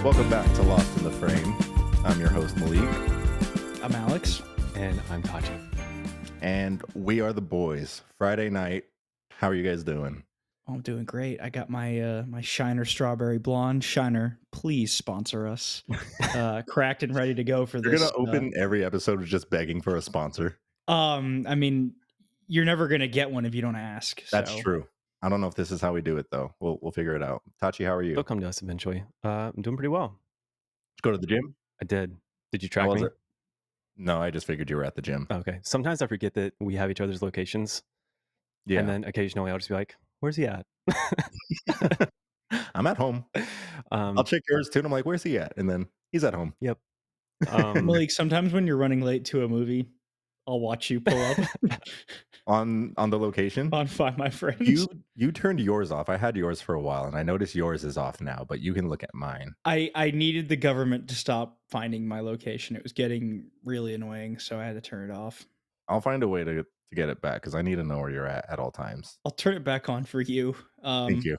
Welcome back to Lost in the Frame. I'm your host, Malik. I'm Alex. And I'm Tachi. And we are the boys. Friday night. How are you guys doing? Oh, I'm doing great. I got my my Shiner Strawberry Blonde. Shiner, please sponsor us. Cracked and ready to go for You're this. going to open every episode with just begging for a sponsor. I mean, you're never going to get one if you don't ask. That's so. true. I don't know if this is how we do it, though. We'll figure it out. Tachi, how are you? They'll come to us eventually. I'm doing pretty well. Did you go to the gym? I did. Did you How track was me? it? No, I just figured you were at the gym. Okay. Sometimes I forget that we have each other's locations. Yeah. And then occasionally I'll just be like, where's he at? I'm at home. I'll check yours too. And I'm like, where's he at? And then he's at home. Yep. Malik, sometimes when you're running late to a movie, I'll watch you pull up on the location. on Find My Friends. You turned yours off. I had yours for a while, and I noticed yours is off now. But you can look at mine. I needed the government to stop finding my location. It was getting really annoying, so I had to turn it off. I'll find a way to get it back because I need to know where you're at all times. I'll turn it back on for you. Thank you.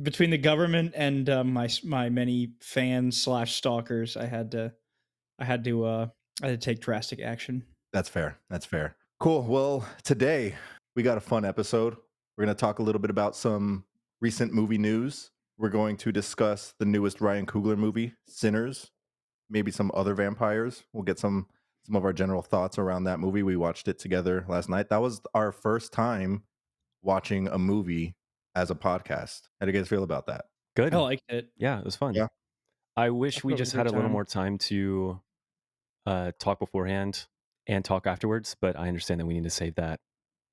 Between the government and my many fans / stalkers, I had to take drastic action. That's fair. That's fair. Cool. Well, today we got a fun episode. We're going to talk a little bit about some recent movie news. We're going to discuss the newest Ryan Coogler movie, Sinners, maybe some other vampires. We'll get some of our general thoughts around that movie. We watched it together last night. That was our first time watching a movie as a podcast. How do you guys feel about that? Good. I liked it. Yeah, it was fun. Yeah. I wish we thought it was just a had a good little time. more time to talk beforehand and talk afterwards, but I understand that we need to save that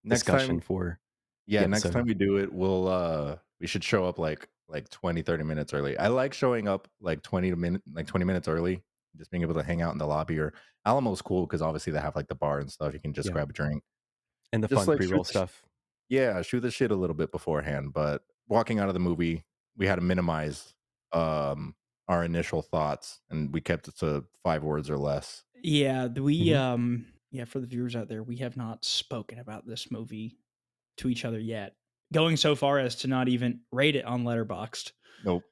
discussion for next episode. time we do it, we should show up like 20 30 minutes early. I like showing up like 20 minutes early, just being able to hang out in the lobby. Or Alamo's cool because obviously they have like the bar and stuff. You can just Yeah. grab a drink and the just fun like pre-roll shoot the stuff. shoot the shit a little bit beforehand. But walking out of the movie, we had to minimize our initial thoughts, and we kept it to 5 words or less. Yeah, for the viewers out there, we have not spoken about this movie to each other yet. Going so far as to not even rate it on Letterboxd. Nope.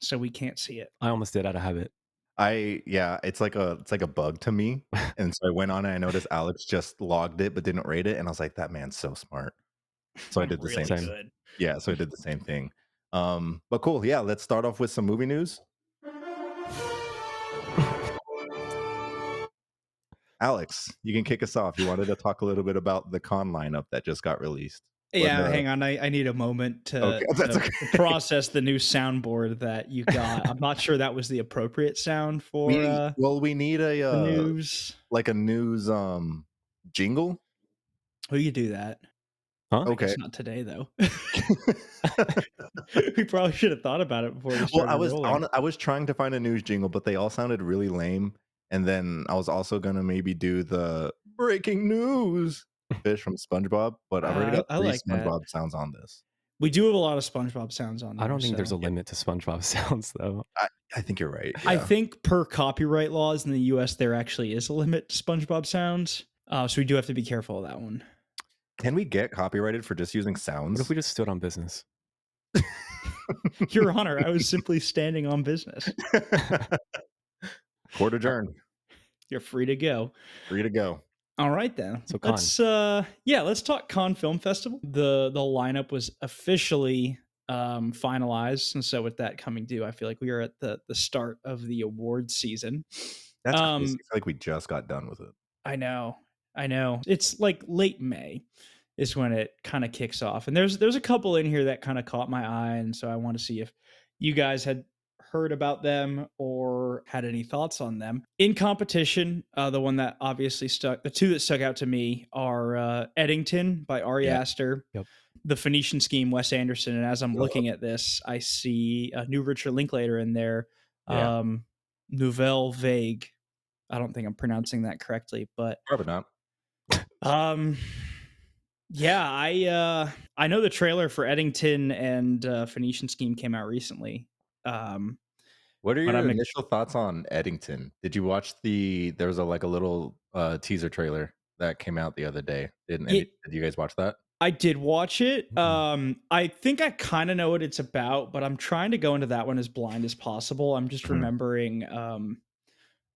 So we can't see it. I almost did out of habit. It's like a bug to me. And so I went on and I noticed Alex just logged it but didn't rate it, and I was like, that man's so smart. So I did the really same. good. Yeah, so I did the same thing. But cool. Yeah, let's start off with some movie news. Alex, you can kick us off. You wanted to talk a little bit about the con lineup that just got released. Yeah, hang on. I need a moment to process the new soundboard that you got. I'm not sure that was the appropriate sound for we need a news. Like a news jingle. Oh, you do that. Huh? Okay. It's not today though. We probably should have thought about it before we started rolling. I was trying to find a news jingle, but they all sounded really lame. And then I was also gonna maybe do the breaking news fish from SpongeBob, but I've already got 3 SpongeBob sounds on this. We do have a lot of SpongeBob sounds on there. I don't think there's a limit to SpongeBob sounds though. I think you're right. I think per copyright laws in the US there actually is a limit to SpongeBob sounds. So we do have to be careful of that one. Can we get copyrighted for just using sounds? What if we just stood on business? Your Honor, I was simply standing on business. Court adjourned. You're free to go. Free to go. All right then. So con. Let's talk Cannes Film Festival. The lineup was officially finalized, and so with that coming due, I feel like we are at the start of the awards season. That's crazy. I feel like we just got done with it. I know. It's like late May is when it kind of kicks off, and there's a couple in here that kind of caught my eye, and so I want to see if you guys had heard about them or had any thoughts on them. In competition, the one that obviously the two that stuck out to me are Eddington by Ari Aster, The Phoenician Scheme, Wes Anderson, and as I'm looking at this, I see a new Richard Linklater in there, Nouvelle Vague. I don't think I'm pronouncing that correctly, but probably not. I know the trailer for Eddington and Phoenician Scheme came out recently. What are your initial thoughts on Eddington? Did you watch there was a little teaser trailer that came out the other day? Did you guys watch that? I did watch it. Mm. I think I kind of know what it's about, but I'm trying to go into that one as blind as possible. I'm just Mhm. remembering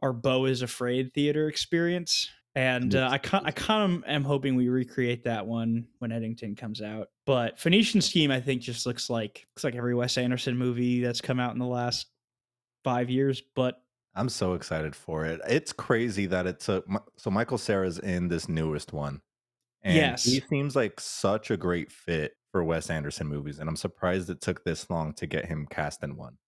our Beau is Afraid theater experience. And I kind of am hoping we recreate that one when Eddington comes out. But Phoenician Scheme, I think, just looks like every Wes Anderson movie that's come out in the last 5 years. But I'm so excited for it. It's crazy that it took so Michael Cera's in this newest one, and he yes, seems like such a great fit for Wes Anderson movies, and I'm surprised it took this long to get him cast in one.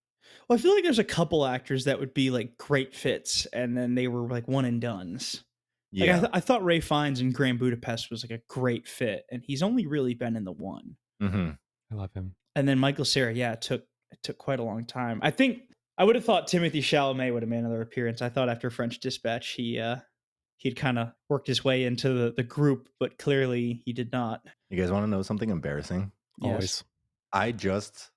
well, I feel like there's a couple actors that would be like great fits, and then they were like one and dones. Like Yeah. I thought Ray Fiennes in Grand Budapest was like a great fit, and he's only really been in the one. Mhm. I love him. And then Michael Cera, yeah, it took quite a long time. I think I would have thought Timothy Chalamet would have made another appearance. I thought after French Dispatch, he'd kind of worked his way into the group, but clearly he did not. You guys wanna know something embarrassing? Yes, Always. I just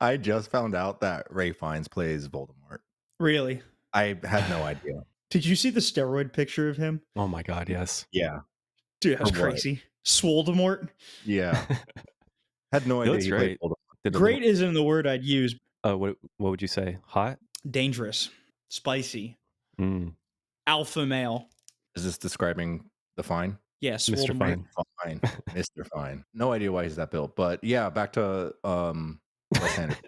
I just found out that Ray Fiennes plays Voldemort. really. I had no idea. Did you see the steroid picture of him? Oh my god, yes. Yeah. Dude, For that's what? crazy. Swoldemort. Yeah. Had no He idea looks he played great. Voldemort. Did the little Great isn't the word I'd use. what would you say? Hot? Dangerous, spicy, Mm, alpha male. Is this describing the Fine? Yeah, Mr. Swoldemort. Fine. Fine. Mr. Fine. No idea why he's that built, but yeah, back to, Wes Anderson.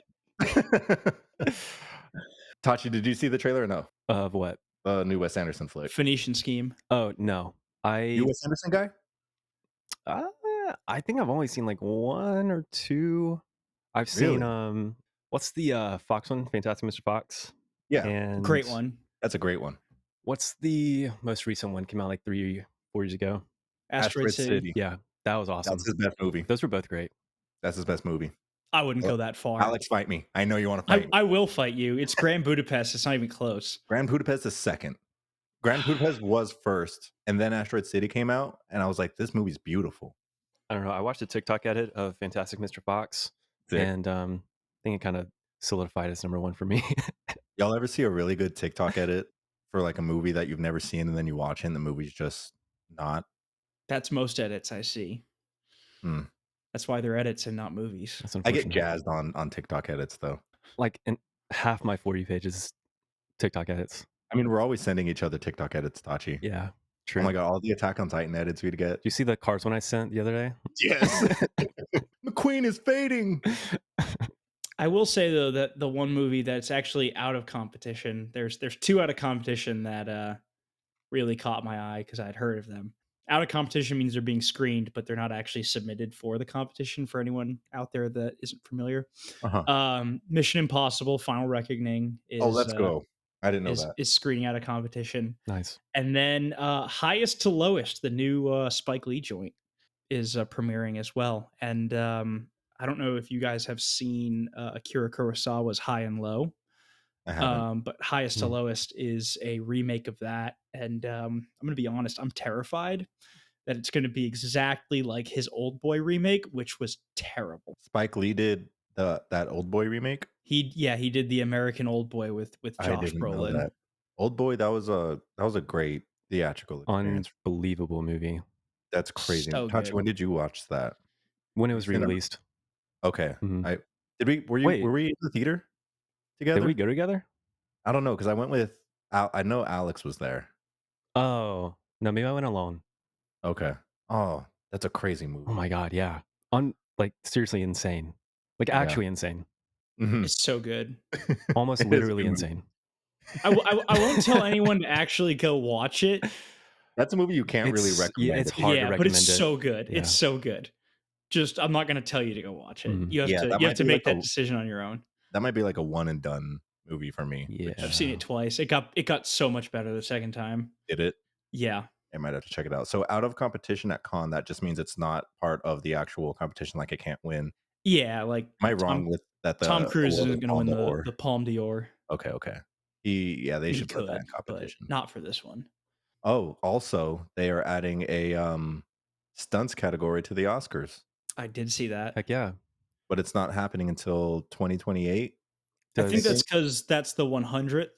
Tachi, did you see the trailer or no? Of what? The new Wes Anderson flick. Phoenician Scheme. Oh, no. You Wes Anderson guy? Uh, I think I've only seen, like, 1 or 2. I've seen, Really? what's the, Fox one? Fantastic Mr. Fox? Yeah, And Great one. that's a great one. what's the most recent one? Came out, like, 3, 4 years ago? Asteroid Asteroid City. City. Yeah, that was That's awesome. his best movie. Those were both great. That's his best movie. I wouldn't Oh, go that far. Alex, fight me. I know you wanna fight me. I will fight you. It's Grand Budapest. It's not even close. Grand Budapest is second. Grand Budapest was first, and then Asteroid City came out, and I was like, "This movie's beautiful." I don't know, I watched a TikTok edit of Fantastic Mr. Fox, Sick. and, I think it kinda solidified as number 1 for me. Y'all ever see a really good TikTok edit for, like, a movie that you've never seen, and then you watch it, and the movie's just not? That's most edits I see. Hmm. That's why they're edits and not movies. That's I get unfortunate. jazzed on TikTok edits, though. Like, and half my 40 pages TikTok edits. I mean, we're always sending each other TikTok edits, Tachi. Yeah, Oh true. my god, all the Attack on Titan edits we'd get. Do you see the Cars one I sent the other day? Yes. McQueen is fading. I will say though that the one movie that's actually out of competition, there's two out of competition that really caught my eye because I'd heard of them. Out of competition means they're being screened, but they're not actually submitted for the competition for anyone out there that isn't familiar. Uh-huh. Mission Impossible Final Reckoning Oh, is let's go. I didn't know that. is screening out of competition. Nice. And then Highest to Lowest, the new Spike Lee joint, is premiering as well. And I don't know if you guys have seen Akira Kurosawa's High and Low, I haven't. but Highest to Mm. Lowest is a remake of that. And I'm going to be honest, I'm terrified that it's going to be exactly like his Old Boy remake, which was terrible. Spike Lee did that Old Boy remake? He did the American Old Boy with I Josh didn't know Brolin. that. Old Boy, that was a great theatrical experience. Unbelievable movie. That's crazy. So Tachi, good. when did you watch that? When it was It's been a re-released. Okay. Mhm. I did we were you Wait. were we in the theater together? Did we go together? I don't know because I went with I know Alex was there. Oh, no, maybe I went alone. Okay. Oh, that's a crazy Oh movie. my god, yeah. Like, seriously insane. Like, Yeah. actually insane. Mhm. It's so good. Almost It is a literally good movie. insane. I won't tell anyone to actually go watch it. That's a movie you can't really It's recommend. it's hard to Yeah, but recommend it's it. so good. Yeah. It's so good. Just I'm not going to tell you to go watch it. Mhm. You have Yeah, to that you might have to be make like that a decision on your own. that might be like a one and done movie for me. Yeah. I've seen it twice. It got so much better the second time. Did it? Yeah. I might have to check it out. So out of competition at con, that just means it's not part of the actual competition, like it can't win. Yeah, like Am I wrong with that Tom the Cruise award isn't is going to Palme win d'Or? the Palme d'Or. Okay. They He should put that could, in but competition. not for this one. Oh, also, they are adding a stunts category to the Oscars, I did see that. Heck yeah. but it's not happening until 2028. I think Does that's because that's the 100th,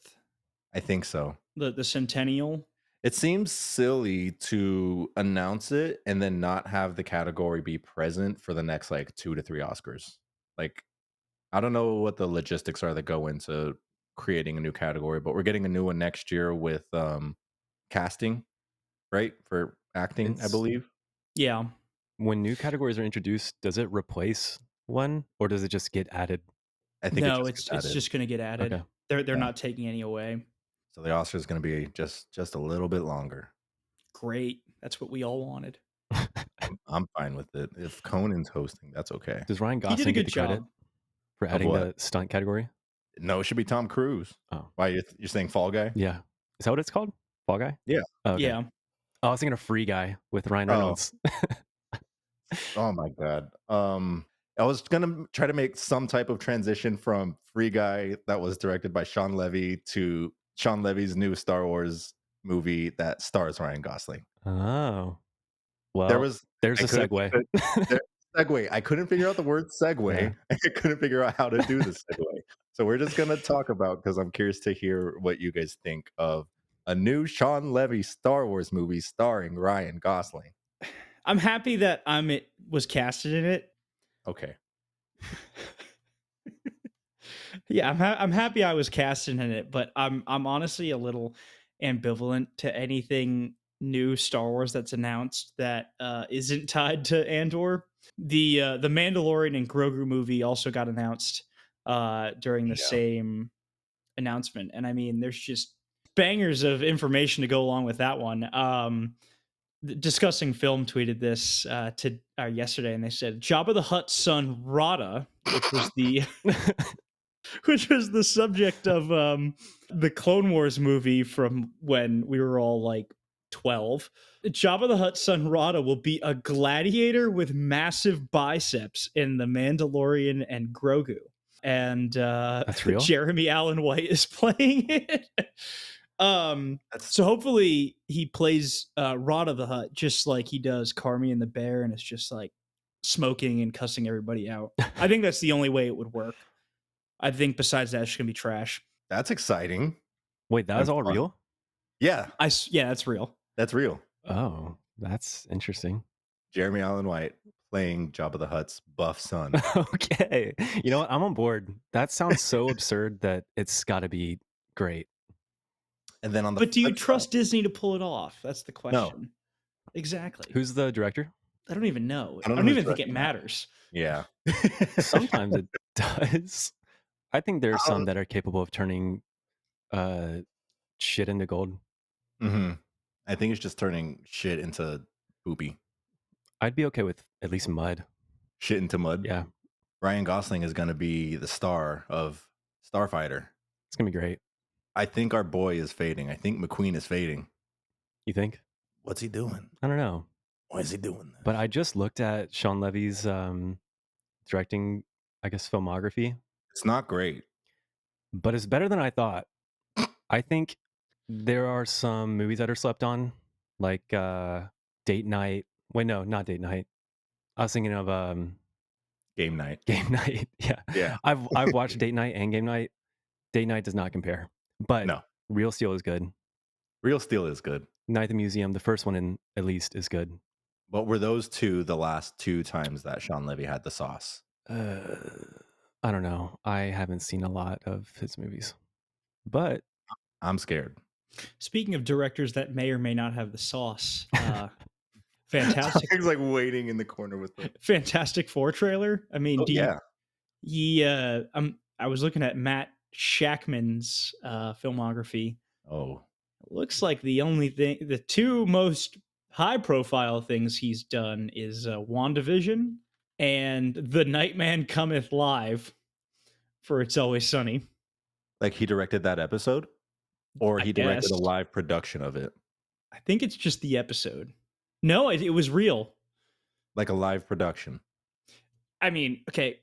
I think so. the centennial. It seems silly to announce it and then not have the category be present for the next like 2 to 3 Oscars. Like, I don't know what the logistics are that go into creating a new category, but we're getting a new one next year with casting, right? For acting, I It's believe. Yeah. when new categories are introduced, does it replace one or does it just get added? I think it No, just gets it's added. just gonna get added. Okay. They're Yeah. not taking any away. So the Oscar is going to be just a little bit longer. Great. That's what we all wanted. I'm fine with it. If Conan's hosting, that's okay. Does Ryan He did a Gosling get good the credit job. for Of adding what? the stunt category? No, it should be Tom Cruise. Oh, Why you're saying Fall Guy? yeah. Is that what it's called? Fall Guy? Yeah. Oh, okay. Yeah. Oh, I was thinking of Free Guy with Ryan Oh, Reynolds. oh my God. I was gonna try to make some type of transition from Free Guy that was directed by Sean Levy to Sean Levy's new Star Wars movie that stars Ryan Gosling. Oh, There well, was there's I a couldn't segue. the, the segue. I couldn't figure out the word Yeah. segue. I couldn't figure out how to do the segue. So we're just gonna talk about because I'm curious to hear what you guys think of a new Sean Levy Star Wars movie starring Ryan Gosling. I'm happy that was casted in it. Okay. Yeah, I'm happy I was casted in it, but I'm honestly a little ambivalent to anything new Star Wars that's announced that isn't tied to Andor. The Mandalorian and Grogu movie also got announced during the Yeah. same announcement, and I mean, there's just bangers of information to go along with that one. Discussing Film tweeted this to yesterday, and they said Jabba the Hutt's son Rada, which was the which was the subject of the Clone Wars movie from when we were all like 12. Jabba the Hutt's son Rada will be a gladiator with massive biceps in The Mandalorian and Grogu. And That's real? Jeremy Allen White is playing it. That's So hopefully he plays Rada the Hutt just like he does Carmi and the Bear, and it's just like smoking and cussing everybody out. I think that's the only way it would work. I think besides that, it's gonna be trash. that's exciting Wait, that and was all fun. real? Yeah, Yeah, that's real. that's real. Oh, that's interesting. Jeremy Allen White playing Jabba the Hutt's buff son. Okay. You know what? I'm on board. That sounds so absurd that it's got to be great. And then on the But do you flip side, trust Disney to pull it off? That's the no, question. Exactly. Who's the director? I don't even know. I don't I know don't who's even think it directing that. matters. Yeah. Sometimes it does. I think there are some Um, that are capable of turning uh, shit into gold. mhm. I think it's just turning shit into poopy, I'd be okay with at least mud. shit into mud. Yeah, Ryan Gosling is going to be the star of Starfighter. it's going to be great. I think our boy is fading. I think McQueen is fading. You think? What's he doing? I don't know. Why is he doing But this? I just looked at Sean Levy's directing, I guess, filmography, It's not great. but it's better than I thought. I think there are some movies that are slept on, like Date Night. Wait, no, not Date Night. I was thinking of Game night. Game Night. Yeah, Yeah. I've watched Date Night and Game Night. Date Night does not compare, but No. Real Steel is good. Real Steel is good. Night at the Museum, the first one in at least, is good. But were those two the last two times that Sean Levy had the sauce? Uh, I don't know. I haven't seen a lot of his movies, but I'm scared. Speaking of directors that may or may not have the sauce, fantastic, He's like waiting in the corner with the. Fantastic Four trailer. I mean, Oh yeah. I was looking at Matt Shackman's filmography. Oh, Looks like the two most high profile things he's done is WandaVision and The Nightman Cometh Live for It's Always Sunny. like he directed that episode, or I he directed guess. a live production of it, I think it's just the episode. No, it was real. like a live production. I mean, okay.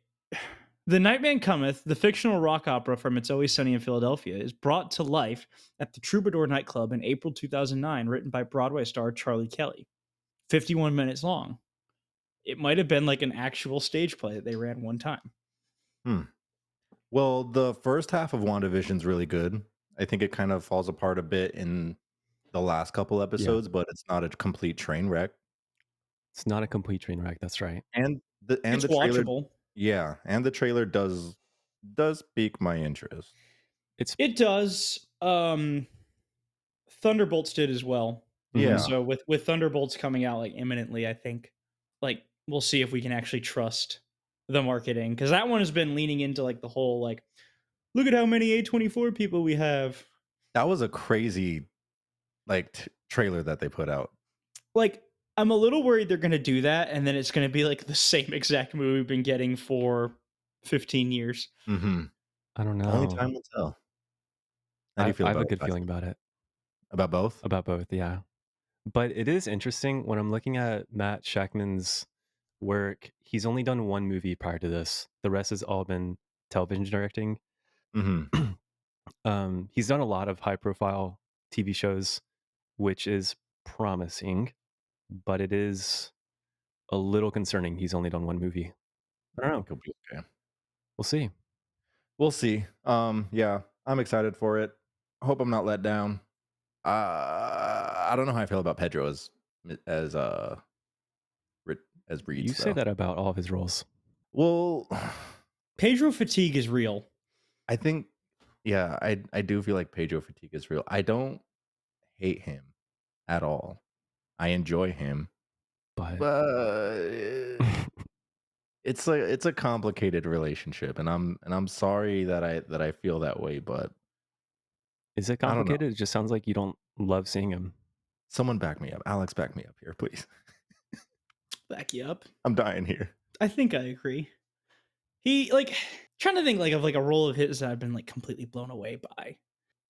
The Nightman Cometh, the fictional rock opera from It's Always Sunny in Philadelphia, is brought to life at the Troubadour nightclub in April 2009, written by Broadway star Charlie Kelly. 51 minutes long. It might have been like an actual stage play that they ran one time. Hmm. Well, the first half of WandaVision's really good. I think it kind of falls apart a bit in the last couple Yeah. episodes, but it's not a complete train wreck. It's not a complete train wreck. That's right. And It's the trailer, watchable. yeah, and the trailer does pique my interest. It's It does. Thunderbolts did as well. And mhm. Yeah, so with Thunderbolts coming out like imminently, I think like we'll see if we can actually trust the marketing because that one has been leaning into like the whole like look at how many A24 people we have. that was a crazy like trailer that they put out. Like I'm a little worried they're going to do that and then it's going to be like the same exact movie we've been getting for 15 years. Hmm. I don't Only know. time will tell. How do you I feel I have about a it, good Tachi? feeling about it. About both? About both, yeah. But it is interesting when I'm looking at Matt Shackman's work. He's only done one movie prior to this. The rest has all been television directing. Hmm. He's done a lot of high profile TV shows, which is promising, but it is a little concerning. He's only done one movie. I I don't think know. he'll be okay. We'll see. We'll see. Yeah, I'm excited for it. I hope I'm not let down. I don't know how I feel about Pedro as uh Re- as You Reeds say though. that about all of his roles. Well, Pedro fatigue is real. I think yeah, I do feel like Pedro fatigue is real. I don't hate him at all. I enjoy him, But but it's a complicated relationship, and I'm sorry that I feel that way, but is it I don't know. complicated? It just sounds like you don't love seeing him. Someone back me up. Alex, back me up here, please. Back you up. I'm dying here. I think I agree. He like trying to think like of like a role of his that I've been like completely blown away by.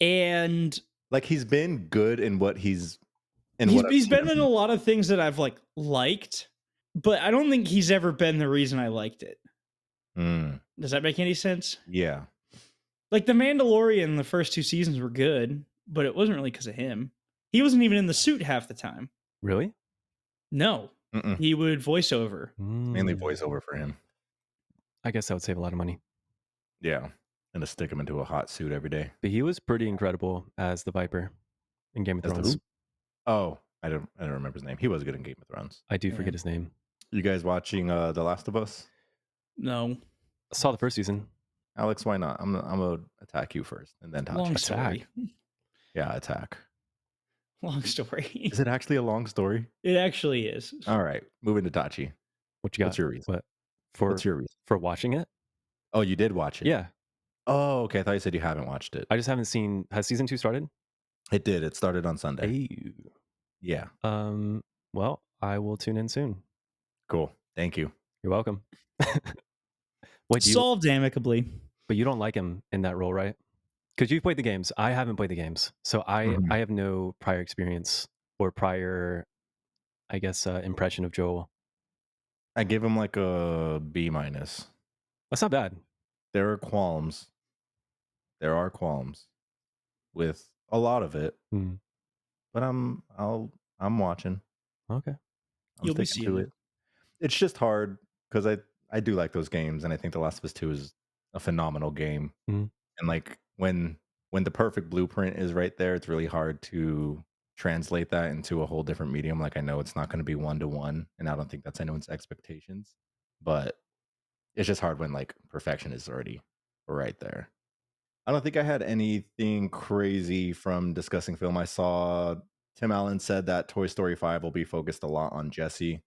And Like he's been good in what I've he's seen been of in him. a lot of things that I've like liked, but I don't think he's ever been the reason I liked it. Mm, Does that make any sense? yeah. Like The Mandalorian, the first two seasons were good, but it wasn't really because of him. He wasn't even in the suit half the time. Really? No, Mm-mm. he would voice over. It's mainly Mm. voiceover for him. I guess that would save a lot of money. Yeah, and to stick him into a hot suit every day. But he was pretty incredible as the Viper in Game of As the Thrones. who? Oh, I don't remember his name. He was good in Game of Thrones. I do Yeah. forget his name. You guys watching The Last of Us? No, I saw the first season. Alex, why not? I'm gonna attack you first, and then long Tachi. story. Yeah, attack. Long story. Is it actually a long story? It actually is. All right, moving to Tachi. What you What's got? your reason? What What's your reason? for watching it? Oh, you did watch it. Yeah, Oh, okay. I thought you said you haven't watched it. I just haven't seen. Has season 2 started? It did. It started on Sunday. Hey, Yeah. well, I will tune in soon. Cool. Thank you. You're welcome. Wait, Solved amicably. but you don't like him in that role, right? Because you've played the games. I haven't played the games, so Mhm. I have no prior experience or prior, I guess, impression of Joel. I give him like a B minus. That's not bad. There are qualms. There are qualms with a lot of it, Hmm. but I'm watching. Okay. I'm You'll be sticking seeing to it. it. It's just hard because I do like those games, and I think The Last of Us 2 is a phenomenal game. Mhm. And like when the perfect blueprint is right there, it's really hard to translate that into a whole different medium. Like I know it's not going to be one to one, and I don't think that's anyone's expectations, but it's just hard when like perfection is already right there. I don't think I had anything crazy from discussing film. I saw Tim Allen said that Toy Story 5 will be focused a lot on Jesse.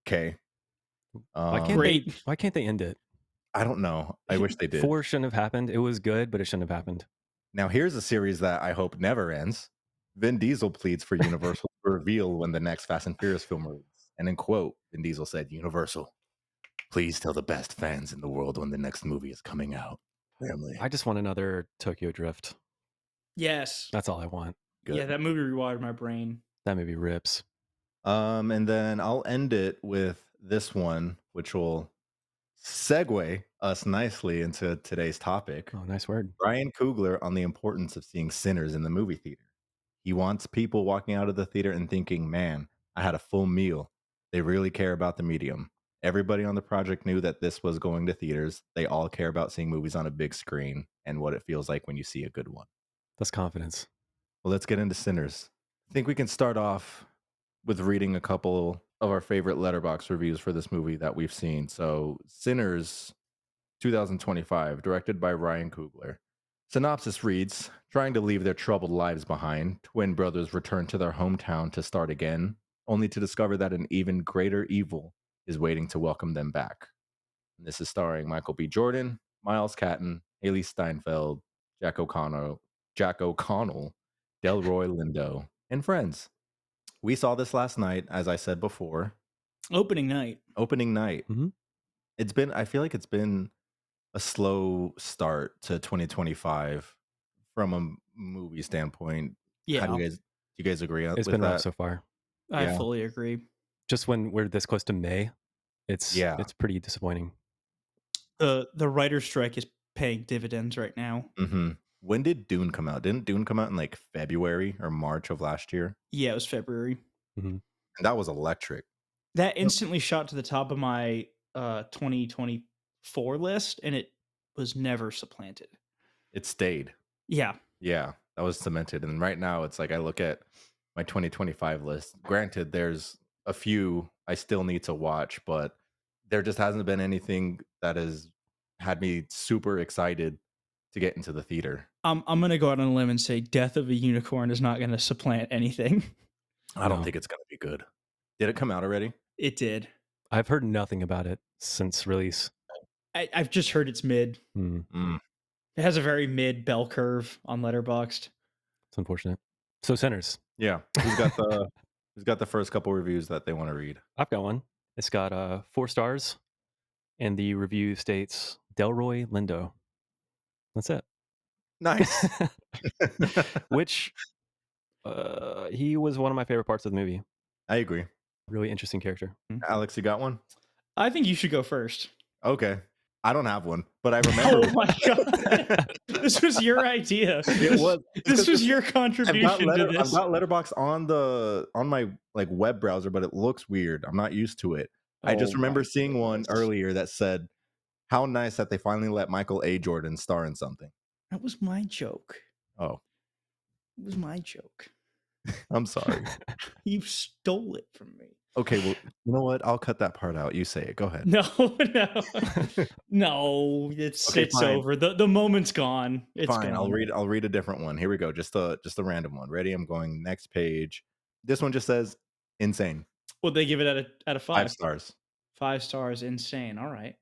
Okay. Why can't Um, they? Great. Why can't they end it? I don't know. I wish they did. 4 shouldn't have happened. It was good, but it shouldn't have happened. Now here's a series that I hope never ends. Vin Diesel pleads for Universal to reveal when the next Fast and Furious film releases. And in quote, Vin Diesel said, "Universal, please tell the best fans in the world when the next movie is coming out." Family. I just want another Tokyo Drift. Yes. That's all I want. Good. Yeah, that movie rewired my brain. That movie rips. And then I'll end it with this one, which will segue us nicely into today's topic. Oh, nice word. Ryan Coogler on the importance of seeing Sinners in the movie theater. He wants people walking out of the theater and thinking, man, I had a full meal. They really care about the medium. Everybody on the project knew that this was going to theaters. They all care about seeing movies on a big screen and what it feels like when you see a good one. That's confidence. Well, let's get into Sinners. think we can start off with reading a couple of our favorite letterbox reviews for this movie that we've seen. So, Sinners 2025, directed by Ryan Coogler. Synopsis reads: trying to leave their troubled lives behind, twin brothers return to their hometown to start again, only to discover that an even greater evil is waiting to welcome them back. And this is starring Michael B. Jordan, Miles Catton, Haley Steinfeld, Jack O'Connell, Delroy Lindo, and friends. We saw this last night, as I said before, Opening night. opening night. Mhm. I feel like it's been a slow start to 2025 from a movie standpoint. How Yeah, do you guys agree It's with been rough that? so far. I Yeah. fully agree. Just when we're this close to May, it's Yeah. pretty disappointing. The writer's strike is paying dividends right now. hmm When did Dune come out? Didn't Dune come out in like February or March of last year? Yeah, it was February. Mhm. And that was electric. That instantly shot to the top of my 2024 list, and it was never supplanted. It stayed. Yeah. Yeah, that was cemented. And right now, it's like I look at my 2025 list. Granted, there's a few I still need to watch, but there just hasn't been anything that has had me super excited to get into the theater. I'm gonna go out on a limb and say Death of a Unicorn is not gonna supplant anything. I don't No. think it's going to be good. Did it come out already? It did. I've heard nothing about it since release. I've just heard it's mid. Mm, Mm, It has a very mid bell curve on Letterboxd. it's unfortunate. So Sinners. yeah. Who's got the first couple reviews that they want to read? I've got one. It's got 4 stars, and the review states Delroy Lindo. That's it. Nice. Which he was one of my favorite parts of the movie. I agree. Really interesting character. Alex, you got one? I think you should go first. Okay. I don't have one, but I remember Oh my god. This was your idea. it was. This was your I've contribution to I've this. got Letterbox on my like web browser, but it looks weird. I'm not used to it. I just Oh remember my seeing one goodness. earlier that said, "How nice that they finally let Michael A. Jordan star in something." That was my joke. Oh, It was my joke. I'm sorry. You stole it from me. Okay, well, you know what? I'll cut that part out. You say it. Go ahead. No, no. No, it's Okay, it's fine. over. The moment's gone. It's Fine. gone. I'll read a different one. Here we go. Just a random one. Ready? I'm going next page. This one just says insane. Well, they give it out of 5 5. stars. 5 stars, insane. All right.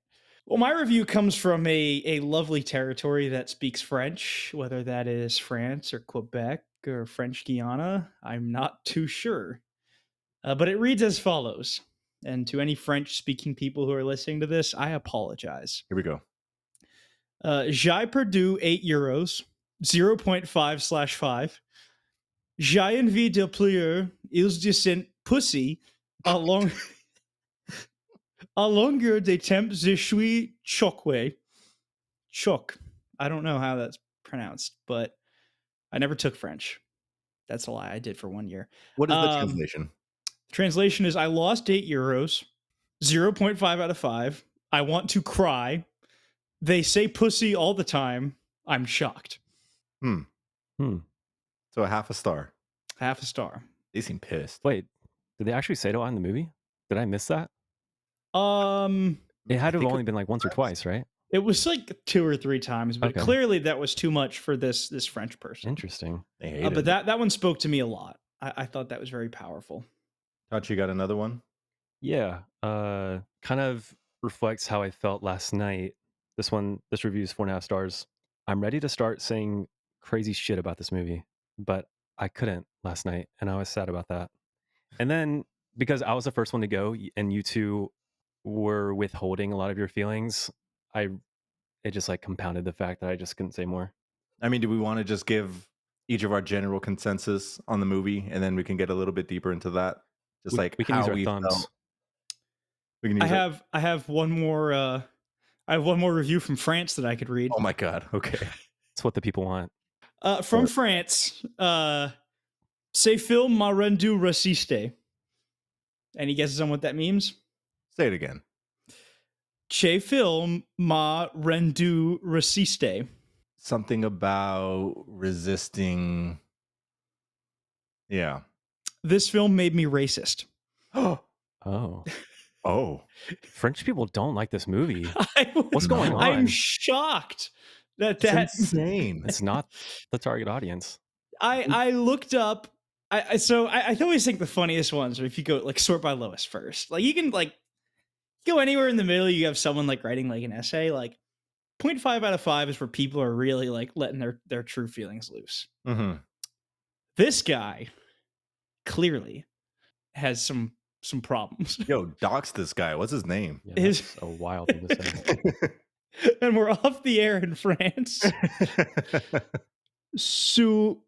Well, my review comes from a lovely territory that speaks French, whether that is France or Quebec or French Guiana. I'm not too sure. But it reads as follows. And to any French speaking people who are listening to this, I apologize. Here we go. J'ai perdu €8, 0.5/5. J'ai envie de pleurer, ils disent pussy, à, long, à longueur des temps, je suis choqué. Choc. I don't know how that's pronounced, but I never took French. That's a lie. I did for 1 year. What is the Um, translation? Translation is I lost €8, 0.5 out of 5. I want to cry. They say pussy all the time. I'm shocked. Hmm. Hmm. So a half a star. Half a star. They seem pissed. Wait, did they actually say it in the movie? Did I miss that? It had to have think only been like once or twice, right? It was like 2 or 3 times, but Okay. clearly that was too much for this French person. Interesting. they hated But it. that one spoke to me a lot. I thought that was very powerful. Thought you got another one? Yeah. Kind of reflects how I felt last night. This review is 4.5 stars. I'm ready to start saying crazy shit about this movie, but I couldn't last night, and I was sad about that. And then because I was the first one to go, and you two were withholding a lot of your feelings, it just like compounded the fact that I just couldn't say more. I mean, do we want to just give each of our general consensus on the movie, and then we can get a little bit deeper into that? Just like We can use how our we thumbs. felt. We can I use have one more I have one more review from France that I could read. Oh my god. Okay. It's what the people want. From France, Ce film m'a rendu raciste. Any guesses on what that means? Say it again. Ce film m'a rendu raciste. Something about resisting. Yeah. This film made me racist. Oh, Oh, French people don't like this movie. I, What's going no. I'm on? shocked that It's that insane. It's not the target audience. I looked up. I always think the funniest ones are if you go like sort by lowest first. Like you can like go anywhere in the middle. You have someone like writing like an essay. Like 0.5 out of 5 is where people are really like letting their true feelings loose. Mhm. This guy clearly has some problems. Yo, dox this guy. What's his name? Yeah, Is that's a wild thing to say. and we're off the air in France. Su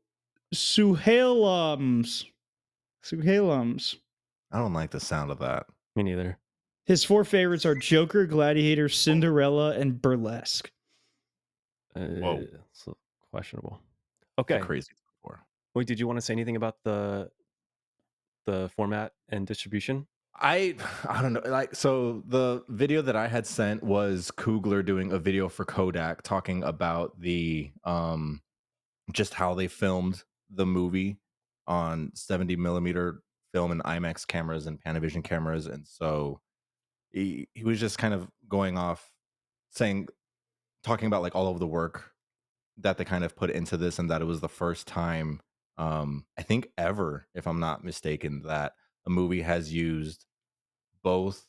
Suhailums. Suhailums. I don't like the sound of that. Me neither. His 4 favorites are Joker, Gladiator, Cinderella, and Burlesque. Whoa. So questionable. It's a Okay. crazy before. Wait, did you want to say anything about the format and distribution? I I don't know. Like, so the video that I had sent was Coogler doing a video for Kodak talking about the just how they filmed the movie on 70 millimeter film and IMAX cameras and Panavision cameras. And so he was just kind of going off saying, talking about like all of the work that they kind of put into this, and that it was the first time, I think ever, if I'm not mistaken, that a movie has used both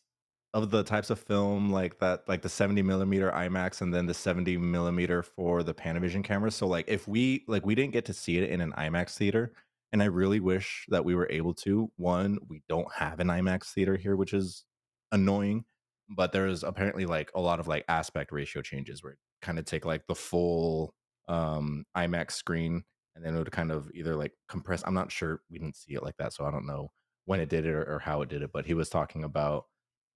of the types of film, like that, like the 70 millimeter IMAX and then the 70 millimeter for the Panavision cameras. So like if we didn't get to see it in an IMAX theater, and I really wish that we were able to. One, we don't have an IMAX theater here, which is annoying, but there's apparently like a lot of like aspect ratio changes where it kind of take like the full IMAX screen, and then it would kind of either like compress. I'm not sure, we didn't see it like that, so I don't know when it did it, or how it did it, but he was talking about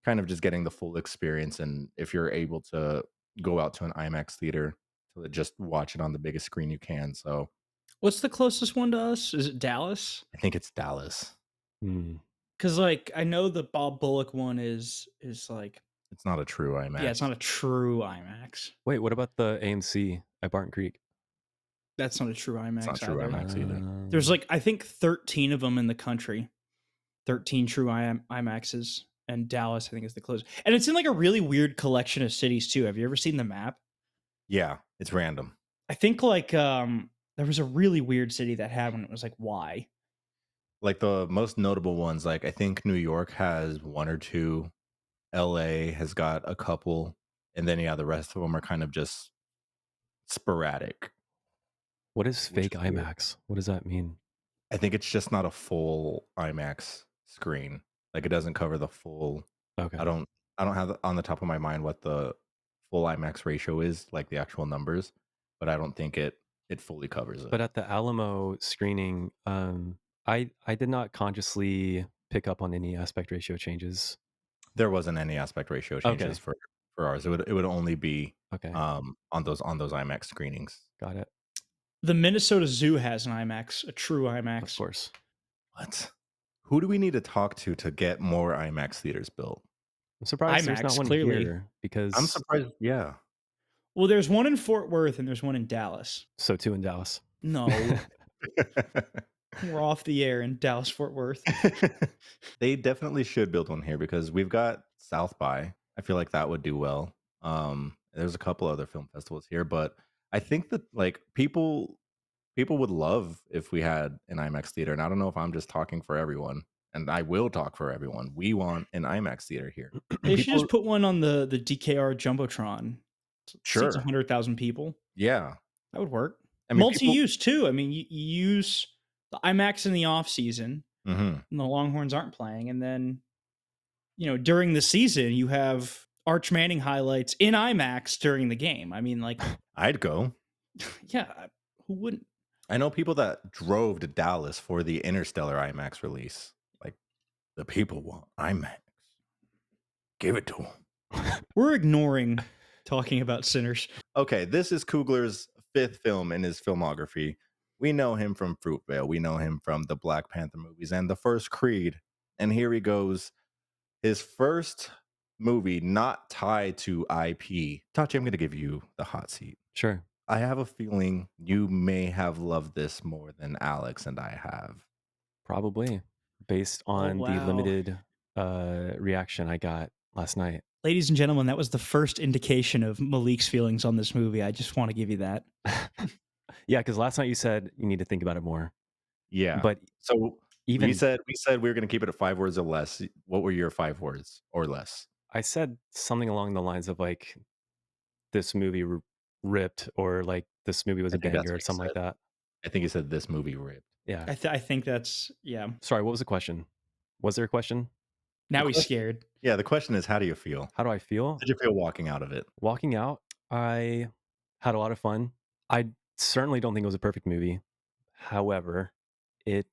kind of just getting the full experience. And if you're able to go out to an IMAX theater to just watch it on the biggest screen you can. So What's the closest one to us? Is it Dallas? I think it's Dallas. Hmm. Because like I know the Bob Bullock one is like It's not a true yeah, it's IMAX. not a true IMAX. Wait, what about the AMC at Barton Creek? That's not a true It's not IMAX true either. IMAX either. There's like I think 13 of them in the country. 13 true IMAXs, and Dallas I think is the closest. And it's in like a really weird collection of cities too. Have you ever seen the map? Yeah, it's random. I think like there was a really weird city that had one. It was like why? Like the most notable ones, like I think New York has one or two, LA has got a couple, and then yeah, the rest of them are kind of just sporadic, What is which fake is weird. IMAX? What does that mean? I think it's just not a full IMAX screen. Like it doesn't cover the full. Okay. I don't have on the top of my mind what the full IMAX ratio is, like the actual numbers, but I don't think it fully covers it. But at the Alamo screening, I did not consciously pick up on any aspect ratio changes. There wasn't any aspect ratio changes Okay. for ours. It would only be Okay. on those IMAX screenings. Got it. The Minnesota Zoo has an IMAX, a true Of IMAX. course. What? Who do we need to talk to get more IMAX theaters built? I'm surprised there's not IMAX, one clearly. here I'm because surprised. Yeah. Well, there's one in Fort Worth and there's one in Dallas. so too in Dallas. No, we're off the air in Dallas, Fort Worth. They definitely should build one here because we've got South by. I feel like that would do well. There's a couple other film festivals here, but I think that like people would love if we had an IMAX theater. And I don't know if I'm just talking for everyone, and I will talk for everyone. We want an IMAX theater here. They should People, just put one on the DKR Jumbotron. Seats sure, 100,000 people. yeah. That would work. I mean, people. Multi-use too. I mean, you use the IMAX in the off season, Mhm. and the Longhorns aren't playing, and then during the season you have Arch Manning highlights in IMAX during the game. I mean, like, I'd go. yeah, who wouldn't? I know people that drove to Dallas for the Interstellar IMAX release. Like, the people want IMAX. Give it to them. We're ignoring talking about Sinners. Okay, this is Coogler's fifth film in his filmography. We know him from Fruitvale. We know him from the Black Panther movies and the first Creed. And here he goes. His first movie not tied to IP. Tachi, I'm going to give you the hot seat. Sure. I have a feeling you may have loved this more than Alex and I have. Probably. based Oh, on the wow. limited reaction I got last night. Ladies and gentlemen, that was the first indication of Malik's feelings on this movie. I just want to give you that. Yeah, because last night you said you need to think about it more. Yeah. But So even we said we were gonna keep it at 5 words or less. What were your 5 words or less? I said something along the lines of like this movie ripped or like this movie was I a think that's banger or what you something like said. that. I think you said this movie ripped. Yeah. I think that's, yeah. Sorry, what was the question? Was there a question? The Now he's question scared. Yeah, the question is how do you feel? How do I How feel? did you feel walking out of it? Walking out, I had a lot of fun. I certainly don't think it was a perfect movie. However, it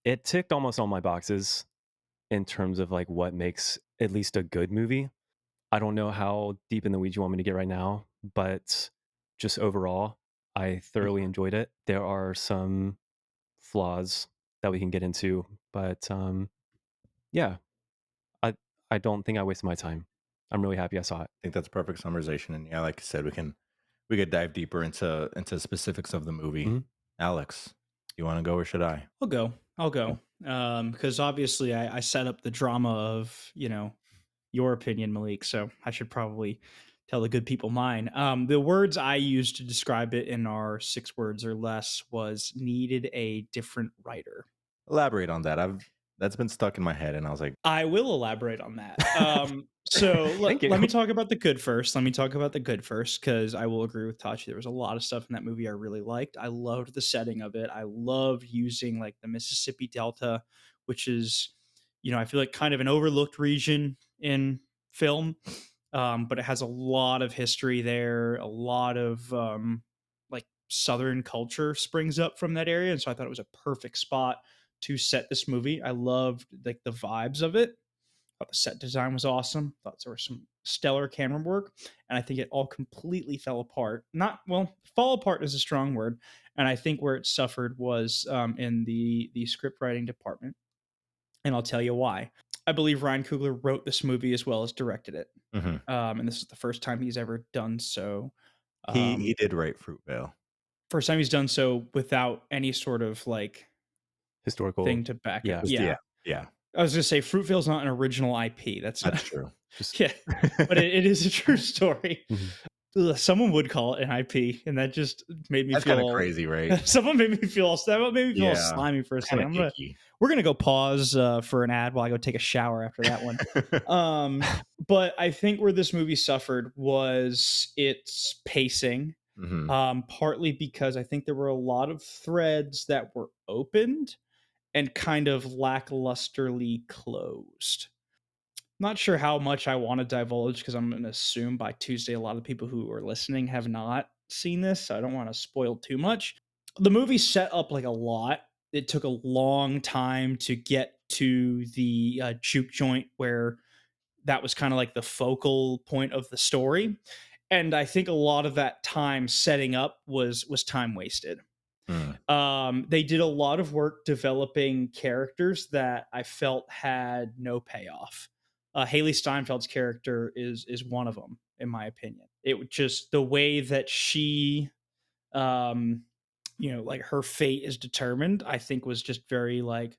it ticked almost all my boxes in terms of like what makes at least a good movie. I don't know how deep in the weeds you want me to get right now, but just overall, I thoroughly Mhm. enjoyed it. There are some flaws that we can get into, but yeah, I I don't think I wasted my time. I'm really happy I saw it. I think that's a perfect summarization, and yeah, like I said, we could dive deeper into specifics of the movie. Mhm. Alex, you wanna go or should I? I'll go. I'll Okay. go. Because obviously I set up the drama of, your opinion, Malik. So I should probably tell the good people mine. The words I used to describe it in our 6 words or less was needed a different writer. Elaborate on that. I've That's been stuck in my head, and I was like, I will elaborate on that. So Thank let me you. talk about the good first. Let me talk about the good first, because I will agree with Tachi. There was a lot of stuff in that movie I really liked. I loved the setting of it. I loved using like the Mississippi Delta, which is, I feel like kind of an overlooked region in film, but it has a lot of history there. A lot of like Southern culture springs up from that area, and so I thought it was a perfect spot to set this movie. I loved like the vibes of it. Thought the set design was awesome. Thought there was some stellar camera work, and I think it all completely fell apart. Not well, fall apart is a strong word, and I think where it suffered was in the script writing department, and I'll tell you why. I believe Ryan Coogler wrote this movie as well as directed it, mhm. and this is the first time he's ever done so. He Um, did write Fruitvale. First time he's done so without any sort of like Historical. thing to back it. Yeah. Just yeah, Yeah, yeah, I was gonna say Fruitvale's not an original IP. That's that's true. Just yeah, but it is a true story. mhm. Ugh, someone would call it an IP, and that just made me That's feel kinda all. crazy, right? Someone made me feel. That made me feel all Yeah, slimy for a second. kinda icky. We're gonna go pause for an ad while I go take a shower after that one. But I think where this movie suffered was its pacing. Mhm, Partly because I think there were a lot of threads that were opened and kind of lacklusterly closed. Not sure how much I want to divulge because I'm going to assume by Tuesday, a lot of people who are listening have not seen this. So I don't want to spoil too much. The movie set up like a lot. It took a long time to get to the juke joint where that was kind of like the focal point of the story. And I think a lot of that time setting up was time wasted. mm. They did a lot of work developing characters that I felt had no payoff. Haley Steinfeld's character is one of them, in my opinion. It was just the way that she, um, like her fate is determined. I think was just very like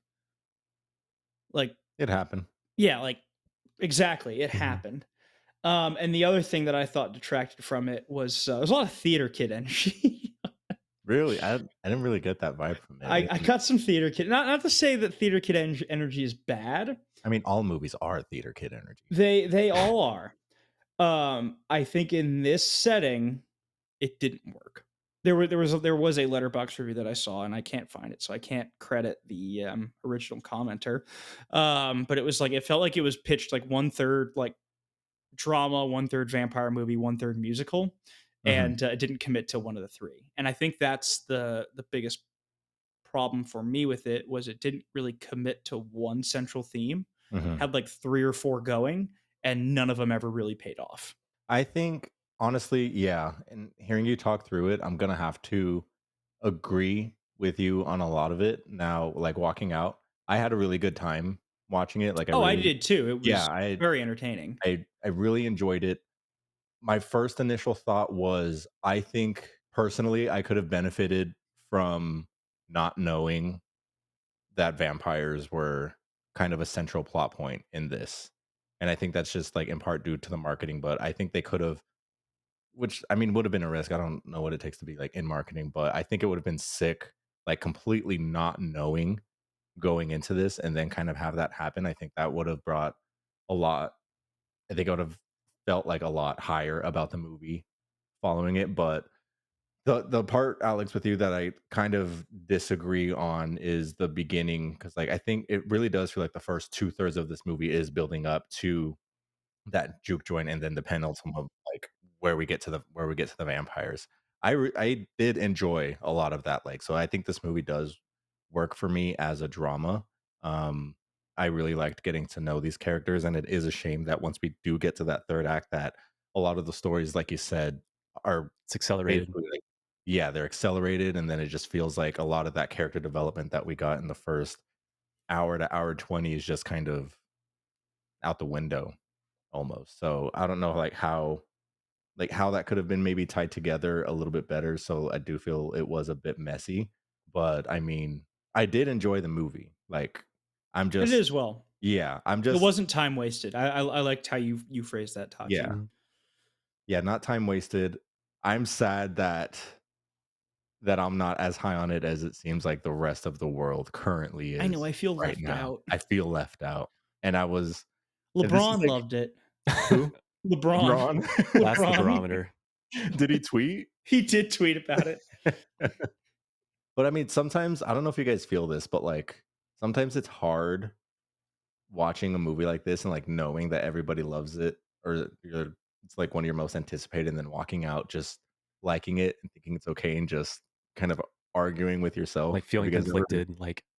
It happened. yeah, like exactly. It Mhm. happened. And the other thing that I thought detracted from it was there's a lot of theater kid energy. Really? I didn't really get that vibe from it. I got some theater kid. Not to say that theater kid energy is bad. I mean, all movies are theater kid energy. They all are. I think in this setting, it didn't work. There was a letterbox review that I saw, and I can't find it, so I can't credit the original commenter. But it was like it felt like it was pitched like 1/3 like drama, 1/3 vampire movie, 1/3 musical, Mhm, and it didn't commit to one of the three. And I think that's the biggest problem for me with it was it didn't really commit to one central theme. mhm. Had like 3 or 4 going, and none of them ever really paid off. I think honestly, yeah, and hearing you talk through it, I'm gonna have to agree with you on a lot of it. Now, like walking out, I had a really good time watching it. Like I Oh, I really did too. It yeah, was very entertaining. I really enjoyed it. My first initial thought was I think personally I could have benefited from not knowing that vampires were kind of a central plot point in this. And I think that's just like in part due to the marketing, but I think they could have, which I mean would have been a risk. I don't know what it takes to be like in marketing, but I think it would have been sick, like completely not knowing going into this and then kind of have that happen. I think that would have brought a lot. I think I would have felt like a lot higher about the movie following it. But the part, Alex, with you that I kind of disagree on is the beginning, because like I think it really does feel like the first 2/3 of this movie is building up to that juke joint, and then the penultimate, like where we get to the vampires. I did enjoy a lot of that, like, so I think this movie does work for me as a drama. Um, I really liked getting to know these characters, and it is a shame that once we do get to that third act, that a lot of the stories, like you said, are It's accelerated. basically like, yeah, they're accelerated, and then it just feels like a lot of that character development that we got in the first hour to hour 20 is just kind of out the window almost. So I don't know like how that could have been maybe tied together a little bit better. So I do feel it was a bit messy, but I mean, I did enjoy the movie. Like I'm It just is well. yeah, I'm It just wasn't time wasted. I liked how you phrased that, Tachi. yeah. Mhm. Yeah, not time wasted. I'm sad that I'm not as high on it as it seems like the rest of the world currently I know, is I feel right left now. out. I feel left out. And I was and this is LeBron like loved it. who? LeBron. Ron? That's the LeBron. barometer. Did he tweet? He did tweet about it. But I mean, sometimes I don't know if you guys feel this, but like sometimes it's hard watching a movie like this and like knowing that everybody loves it or it's like one of your most anticipated, and then walking out just liking it and thinking it's okay and just kind of arguing with Like yourself. Have feeling you guys ever conflicted,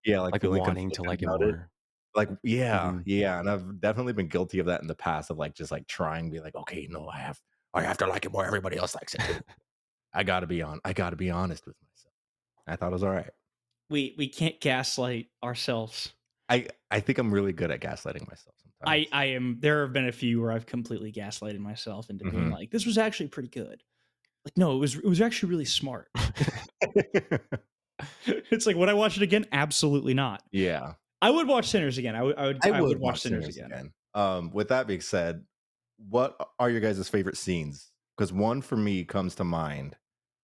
yeah, like like feeling wanting to conflicted like it about it? more. Like yeah, Mhm. yeah, and I've definitely been guilty of that in the past of like just like trying to be like, okay, no, I have to like it more. Everybody else likes it too. I gotta be honest with myself. I thought it was all right. We can't gaslight ourselves. I think I'm really good at gaslighting myself sometimes. I am there have been a few where I've completely gaslighted myself into being Mhm. like, this was actually pretty good. Like, no, it was actually really smart. It's like, would I watch it again? Absolutely not. Yeah, I would watch Sinners again. I I would would watch watch Sinners Sinners again. again. With that being said, what are your guys' favorite scenes? Because one for me comes to mind,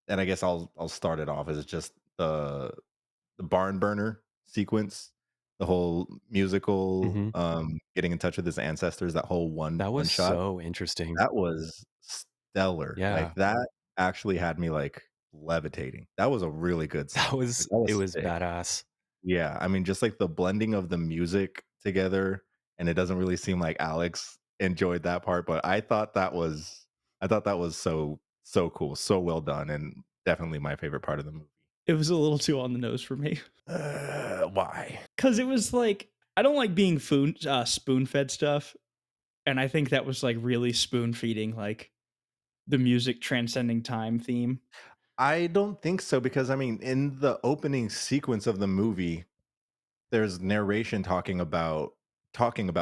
and I guess I'll start it off as just the barn burner sequence, the whole musical, Mhm. getting in touch with his ancestors, that whole That one was shot. so interesting. That was stellar. Like, Yeah. that actually had me, like, levitating. That was a really good That scene. Like, was that it was was sick. badass. Yeah, I mean, just, like, the blending of the music together, and it doesn't really seem like Alex enjoyed that part, but I thought that was so cool, so well done, and definitely my favorite part of the movie. It was a little too on the nose for me. Why? Because it was like, I don't like being spoon fed stuff. And I think that was like really spoon feeding like the music transcending time theme. I don't think so because, I mean, in the opening sequence of the movie, there's narration talking about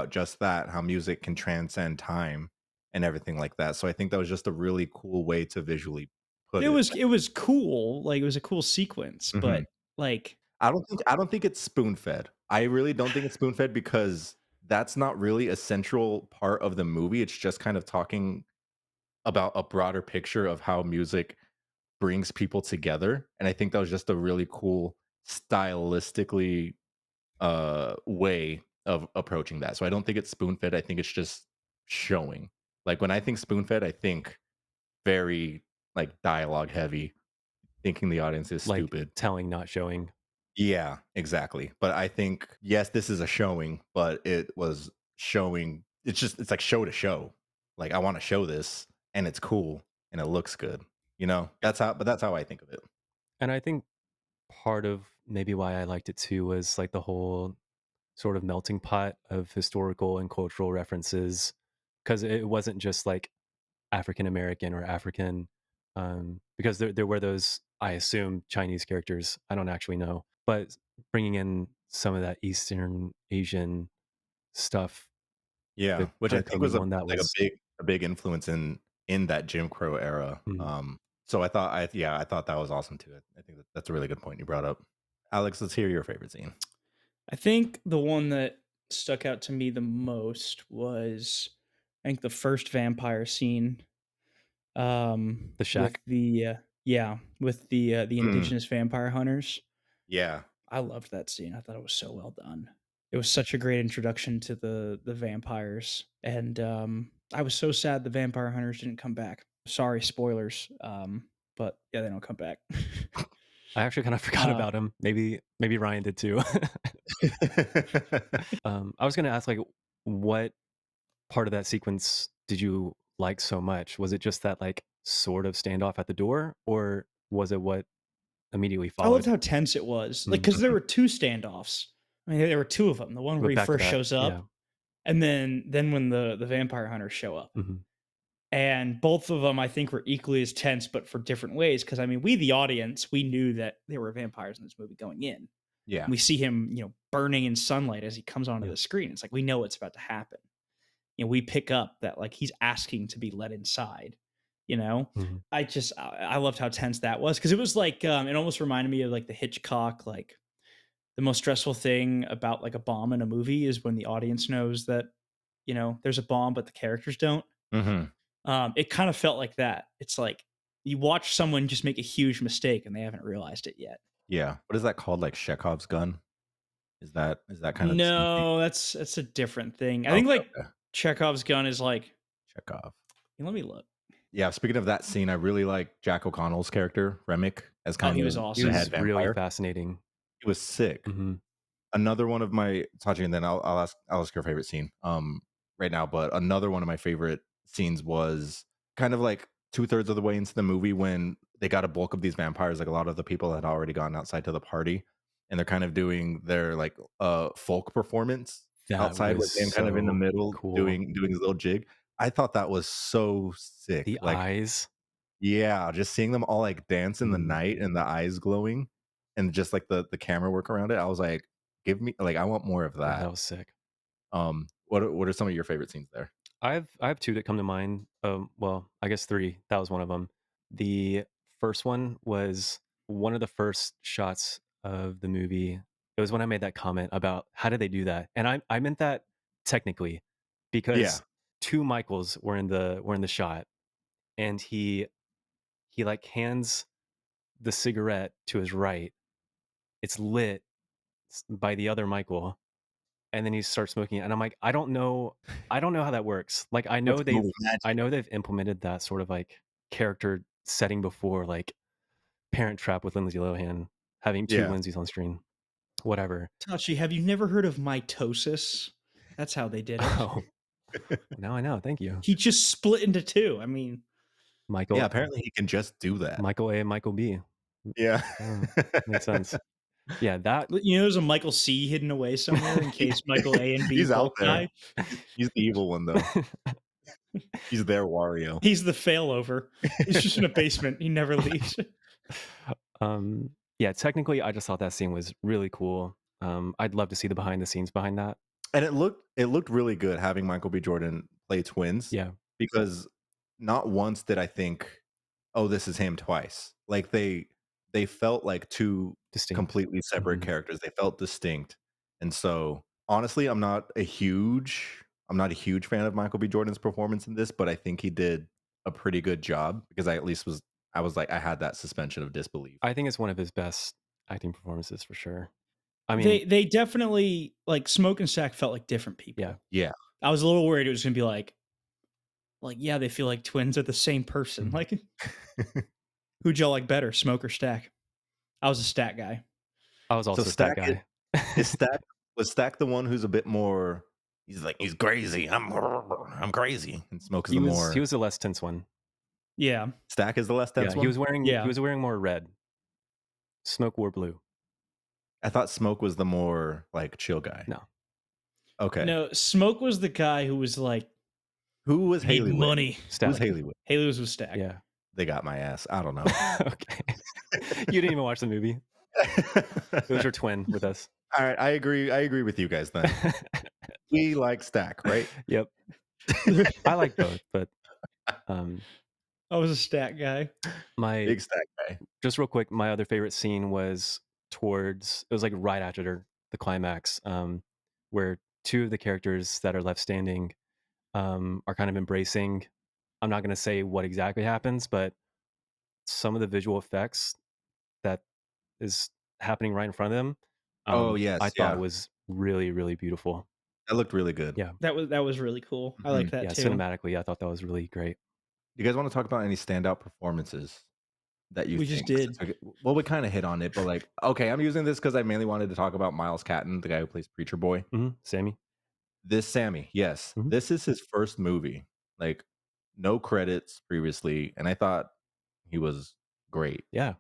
just that, how music can transcend time and everything like that. So I think that was just a really cool way to visually put it. It was cool, like it was a cool sequence, but Mhm. like I don't think it's spoon-fed. I really don't think it's spoon-fed because that's not really a central part of the movie. It's just kind of talking about a broader picture of how music brings people together, and I think that was just a really cool stylistically way of approaching that. So I don't think it's spoon fed. I think it's just showing. Like when I think spoon fed, I think very like dialogue heavy, thinking the audience is Like stupid. telling, not showing. Yeah, exactly. But I think yes, this is a showing, but it was showing. It's like show to show. Like I want to show this, and it's cool and it looks good. You know, that's how I think of it. And I think part of maybe why I liked it too was like the whole sort of melting pot of historical and cultural references, because it wasn't just like African American or African, because there were those, I assume, Chinese characters. I don't actually know, but bringing in some of that Eastern Asian stuff Yeah, to which put I a think theme in was one that like was a big influence in that Jim Crow era. mm, So I thought that was awesome too. I think that's a really good point you brought up. Alex, let's hear your favorite scene. I think the one that stuck out to me the most was, I think, the first vampire scene, The with Shack. the Mm, indigenous vampire hunters. yeah. I loved that scene. I thought it was so well done. It was such a great introduction to the vampires, and I was so sad the vampire hunters didn't come back. Sorry, spoilers. But yeah, they don't come back. I actually kind of forgot uh, about him. Maybe Ryan did too. I was gonna ask, like, what part of that sequence did you like so much? Was it just that, like, sort of standoff at the door, or was it what immediately I loved followed? how tense it was, like, Mm. because there were two standoffs. I mean, there were two of them. The one where But he back to first back, shows yeah. up, and then when the vampire hunters show up. Mhm. And both of them, I think, were equally as tense, but for different ways. Because I mean, we, the audience, we knew that there were vampires in this movie going in. Yeah. We see him, burning in sunlight as he comes onto Yeah. the screen. It's like we know what's about to happen. We pick up that like he's asking to be let inside. You know, Mhm. I loved how tense that was because it was like it almost reminded me of like the Hitchcock, like the most stressful thing about like a bomb in a movie is when the audience knows that there's a bomb but the characters don't. Hmm. It kind of felt like that. It's like you watch someone just make a huge mistake and they haven't realized it yet. Yeah. What is that called? Like Chekhov's gun? Is that kind of the same thing? No, that's a different thing. I think Okay, like okay. Chekhov's gun is like, Chekhov. let me look. Yeah, speaking of that scene, I really like Jack O'Connell's character, Remick, as Oh, kind he of was He the awesome. head was really vampire. fascinating. He was sick. Mhm. Another one of my touching, and then I'll ask your favorite scene right now. But another one of my favorite scenes was kind of like 2/3 of the way into the movie when they got a bulk of these vampires. Like a lot of the people had already gone outside to the party, and they're kind of doing their like folk performance That outside was with him kind of in the so middle cool. doing his little jig. I thought that was so sick. The Like, eyes. yeah, just seeing them all like dance in the Mhm. night and the eyes glowing and just like the camera work around it. I was like, give me like I want more of Yeah, that that. was sick. What are some of your favorite scenes there? I have 2 that come to mind. Well, I guess 3. That was one of them. The first one was one of the first shots of the movie. It was when I made that comment about how did they do that? And I meant that technically Yeah. because 2 Michaels were in the shot, and he, like, hands the cigarette to his right. It's lit by the other Michael, and then he starts smoking it, and I'm like, I don't know how that works. Like, I What's know the they've movie I magic? know they've implemented that sort of, like, character setting before, like Parent Trap with Lindsay Lohan, having 2 Yeah. Lindsays on screen, whatever. Tachi, have you never heard of mitosis? That's how they did it. Oh, now I know, thank you. He just split into two. I mean, Yeah, Michael apparently he can just do that. Michael A and Michael B. Yeah. Oh, makes sense. Yeah, that there's a Michael C hidden away somewhere in He case Michael A and B he's out both there. die. He's the evil one though. He's their Wario. He's the failover. He's just in a basement. He never leaves. yeah, technically, I just thought that scene was really cool. I'd love to see the behind the scenes behind that. And it looked really good having Michael B. Jordan play twins Yeah, because not once did I think, "Oh, this is him," twice. Like they felt like two distinct. completely separate Mhm. characters. They felt distinct. And so, honestly, I'm not a huge fan of Michael B. Jordan's performance in this, but I think he did a pretty good job because I was like I had that suspension of disbelief. I think it's one of his best acting performances for sure. I mean, They definitely like Smoke and Stack felt like different yeah, people. Yeah. I was a little worried it was gonna be like yeah, they feel like twins are the same person. mhm. Like who'd y'all like better, Smoke or Stack? I was a Stack guy. I was So also that Stack is guy. is Stack was Stack the one who's a bit more he's like, "He's crazy. I'm crazy." And Smoke is he the was he more was the less tense one. Yeah. Stack is the less Yeah, tense he one? was wearing he Yeah. was wearing more red. Smoke wore blue. I thought Smoke was the more, like, chill guy. No, Okay. No, Smoke was the guy who was like, Who was "We need Haley with? money." Who was Stack. Haley with? Haley was with Stack. Yeah. They got my ass. I don't know. Okay. You didn't even watch the movie. It was your twin with us. Alright, I agree with you guys then. We like Stack, right? Yep. I like both, but um I was a Stack guy. my Big Stack guy. just real quick, my other favorite scene was towards it was like right after the climax, where two of the characters that are left standing are kind of embracing. I'm not going to say what exactly happens, but some of the visual effects that is happening right in front of them, Oh, I yes, thought yeah. was really, really beautiful. That looked really good. Yeah. That was really cool. I like Mhm. that Yeah. too. Cinematically, I thought that was really great. You guys wanna talk about any standout performances that you We just think did. well, we kinda hit on it, but, like, okay, I'm using this because I mainly wanted to talk about Miles Catton, the guy who plays Preacher Boy. Sammy. This Sammy, yes. Hmm. This is his first movie, like, no credits previously, and I thought he was great. Yeah.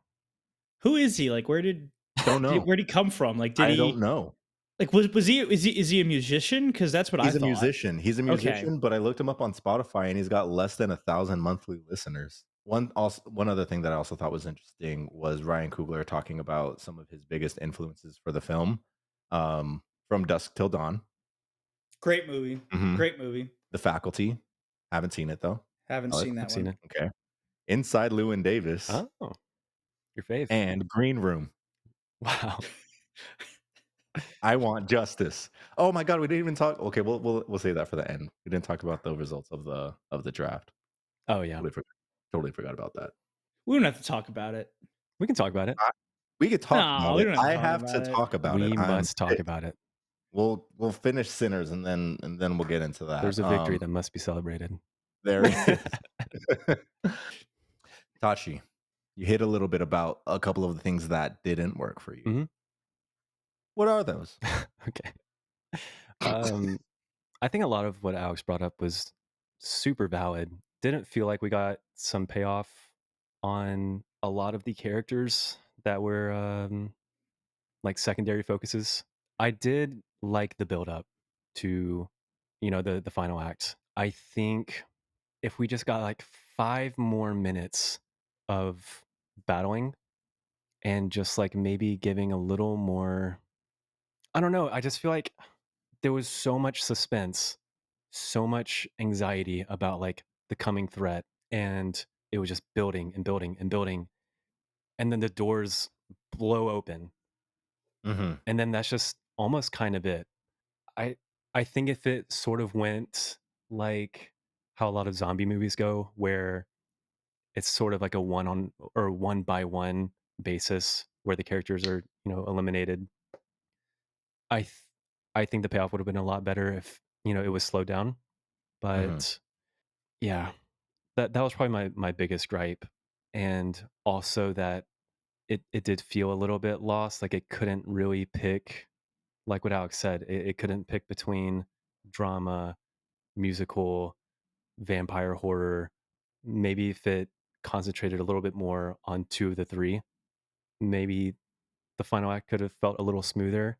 Who is he? Like, where did Don't did know. where'd he come from? Like, did I don't he know. like was he is he a musician? Because that's what I He's a thought. musician. He's a Okay, musician, but I looked him up on Spotify, and he's got less than 1,000 monthly listeners. One other thing that I also thought was interesting was Ryan Coogler talking about some of his biggest influences for the film, From Dusk Till Dawn, great movie. mhm, Great movie. The Faculty, haven't seen it though. Haven't Alex? seen I've that seen one. it. Okay. Inside Llewyn Davis, Oh, your fave. and Green Room, Wow. I Want Justice. Oh my god, we didn't even talk okay, we'll save that for the end. We didn't talk about the results of the draft. Oh, yeah. Totally forgot totally forgot about that. We don't have to talk about it. We can talk about it. I We could talk No, about we it. don't have to I talk have to about it. talk about it. We I'm must talk pissed. about it. We'll finish Sinners and then we'll get into that. There's a victory that must be celebrated. There is. Tachi, you hit a little bit about a couple of the things that didn't work for you. Mhm. What are those? Okay. Um, I think a lot of what Alex brought up was super valid. Didn't feel like we got some payoff on a lot of the characters that were like secondary focuses. I did like the build up to, the final act. I think if we just got like 5 more minutes of battling and just like maybe giving a little more, I don't know. I just feel like there was so much suspense, so much anxiety about like the coming threat, and it was just building and building and building, and then the doors blow open, Mhm. and then that's just almost kind of it. I I think if it sort of went like how a lot of zombie movies go, where it's sort of like a one on or one by one basis where the characters are, eliminated. I th- I think the payoff would have been a lot better if, it was slowed down. Mhm. But yeah, that was probably my biggest gripe. And also that it did feel a little bit lost. Like it couldn't really pick, like what Alex said, it couldn't pick between drama, musical, vampire horror. Maybe if it concentrated a little bit more on two of the three, maybe the final act could have felt a little smoother,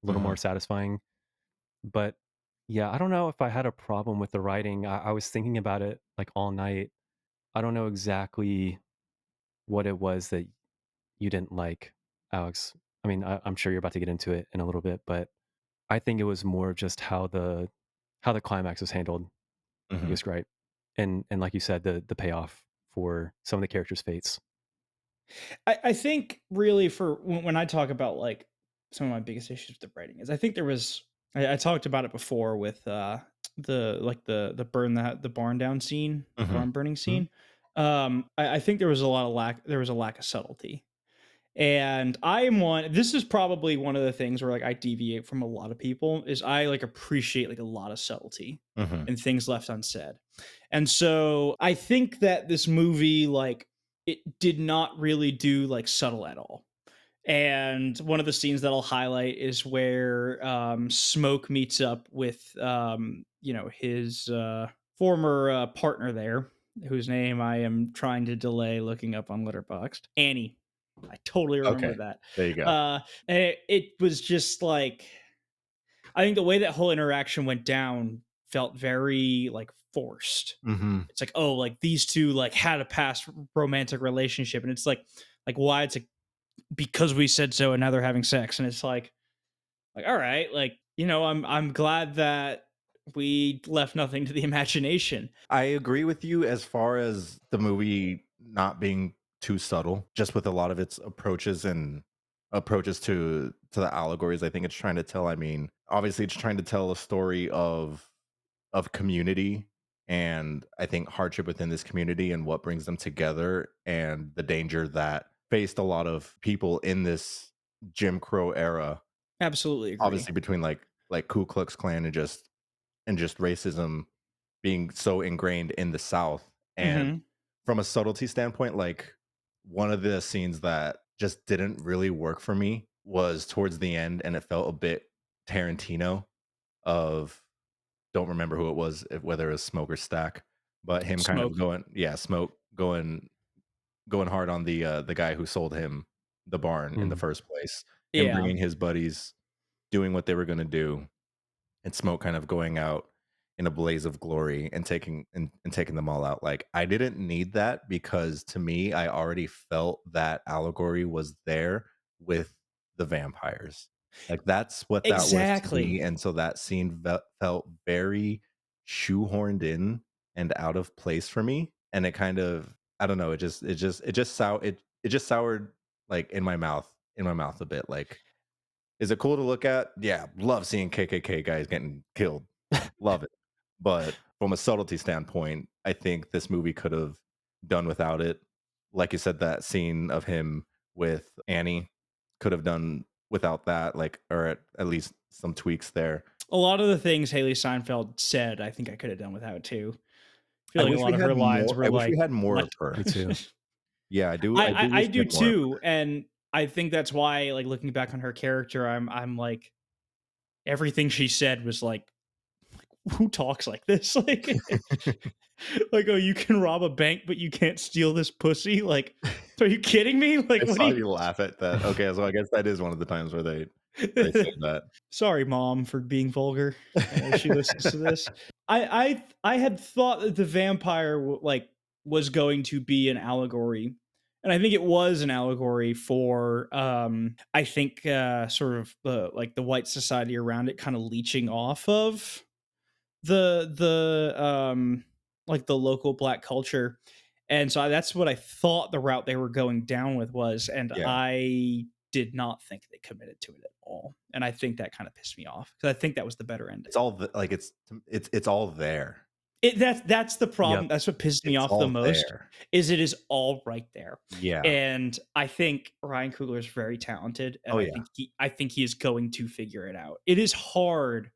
a little more Mhm. satisfying. But yeah, I don't know if I had a problem with the writing. I was thinking about it like all night. I don't know exactly what it was that you didn't like, Alex. I mean, I'm sure you're about to get into it in a little bit, but I think it was more of just how the climax was handled. It Mhm. was great, and like you said, the payoff for some of the characters' fates. I think really for when I talk about like some of my biggest issues with the writing is I think there was I talked about it before with the like the burn that the barn down scene, the Mhm. barn burning Mhm. scene. I think there was a lack of subtlety. And I am one this is probably one of the things where like I deviate from a lot of people is I like appreciate like a lot of subtlety Mhm. and things left unsaid. And so I think that this movie like it did not really do like subtle at all. And one of the scenes that I'll highlight is where Smoke meets up with his former partner there, whose name I am trying to delay looking up on Letterboxd. Annie. I totally remember Okay. that. There you go. And it was just like I think the way that whole interaction went down felt very like forced. Mhm. It's like, oh, like these two like had a past romantic relationship, and it's like why it's like because we said so, and now they're having sex, and it's like all right, like I'm glad that we left nothing to the imagination. I agree with you as far as the movie not being too subtle, just with a lot of its approaches to to the allegories I think it's trying to tell. I mean, obviously it's trying to tell a story of community, and I think hardship within this community and what brings them together, and the danger that faced a lot of people in this Jim Crow era, Absolutely agree. obviously between like Ku Klux Klan and just racism being so ingrained in the South. And Hmm. from a subtlety standpoint, like one of the scenes that just didn't really work for me was towards the end, and it felt a bit Tarantino of, don't remember who it was, whether it was Smoke or Stack, but him kind of Smoke. going, yeah, Smoke going hard on the guy who sold him the barn in the Mm. first place. Him Yeah. bringing his buddies, doing what they were going to do, and Smoke kind of going out in a blaze of glory and taking them all out. Like, I didn't need that, because to me, I already felt that allegory was there with the vampires. Like, that's what that was to Exactly. me, and so that scene felt very shoehorned in and out of place for me, and it kind of, I don't know, it just soured, like, in my mouth a bit. Like, is it cool to look at? Yeah, love seeing KKK guys getting killed. Love it. But from a subtlety standpoint, I think this movie could have done without it. Like you said, that scene of him with Annie could have done without that, like, or at least some tweaks there. A lot of the things Haley Steinfeld said, I think I could have done without too. I feel I like a wish lot we of had her lines more. were I wish we like, had more "What?" of her. Me too. Yeah, I do I wish we do had more of too, and I think that's why, like, looking back on her character, I'm like, everything she said was like, who talks like this? her. Like, oh, you can rob a bank, but you can't steal this pussy. Like, are you kidding me? Like, I what do saw you? you laugh at that. Okay, so I guess that is one of the times where they say that. Sorry, mom, for being vulgar. She listens to this. I had thought that the vampire was going to be an allegory, and I think it was an allegory for I think sort of like the white society around it, kind of leeching off of the like the local black culture. And so that's what I thought the route they were going down with was, and Yeah. I did not think they committed to it at all. And I think that kind of pissed me off because I think that was the better ending. It's all like it's all there. That's the Yep. problem. That's what pissed me It's off the all most there. is it is all right there. Yeah. And I think Ryan Coogler is very talented, and Oh yeah. I think he is going to figure it out. It is hard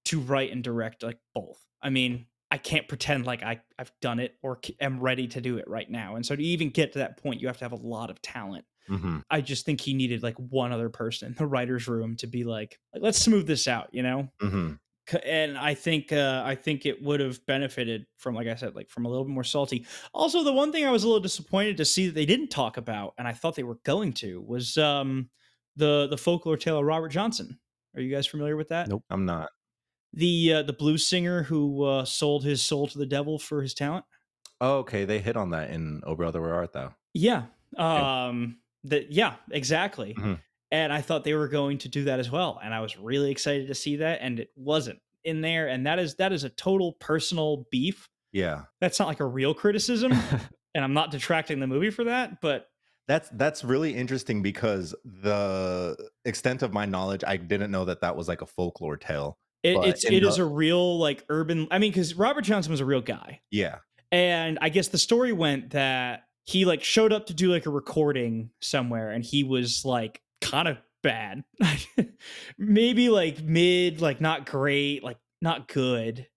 to write and direct like both. I mean, I can't pretend like I've done it or am ready to do it right now. And so to even get to that point, you have to have a lot of talent. Mhm. I just think he needed like one other person in the writer's room to be like let's smooth this out, you know? Mhm. And I think it would have benefited from, like I said, like from a little bit more salty. Also, the one thing I was a little disappointed to see that they didn't talk about, and I thought they were going to, was the folklore tale of Robert Johnson. Are you guys familiar with that? Nope. I'm not. The blues singer who sold his soul to the devil for his talent. Oh, okay, they hit on that in Oh Brother Where Art Thou. Yeah. Yeah. That yeah, exactly. Mhm. And I thought they were going to do that as well, and I was really excited to see that, and it wasn't in there, and that is a total personal beef. Yeah. That's not like a real criticism, and I'm not detracting the movie for that, but That's really interesting, because the extent of my knowledge, I didn't know that that was like a folklore tale. But in it is the a real like urban. I mean, because Robert Johnson was a real guy, yeah. and I guess the story went that he like showed up to do like a recording somewhere and he was like kind of bad. Maybe like mid, like not great, like not good.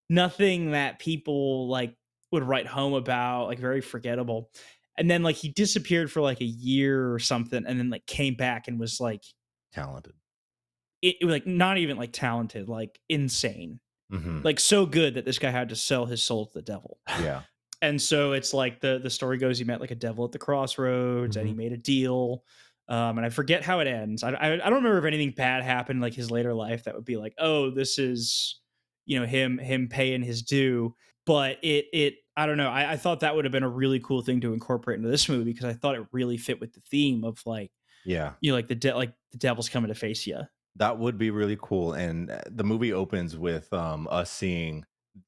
Nothing that people like would write home about, like very forgettable. And then like he disappeared for like a year or something and then like came back and was like Talented. it was like not even like talented, like insane. Mhm. Like so good that this guy had to sell his soul to the devil. Yeah. And so it's like the story goes, he met like a devil at the crossroads, and he Mhm. made a deal. And I forget how it ends. I don't remember if anything bad happened like his later life that would be like, oh, this is him paying his due. But it I don't know. I thought that would have been a really cool thing to incorporate into this movie because I thought it really fit with the theme of like Yeah. like like the devil's coming to face you. That would be really cool, and, the movie opens with, us seeing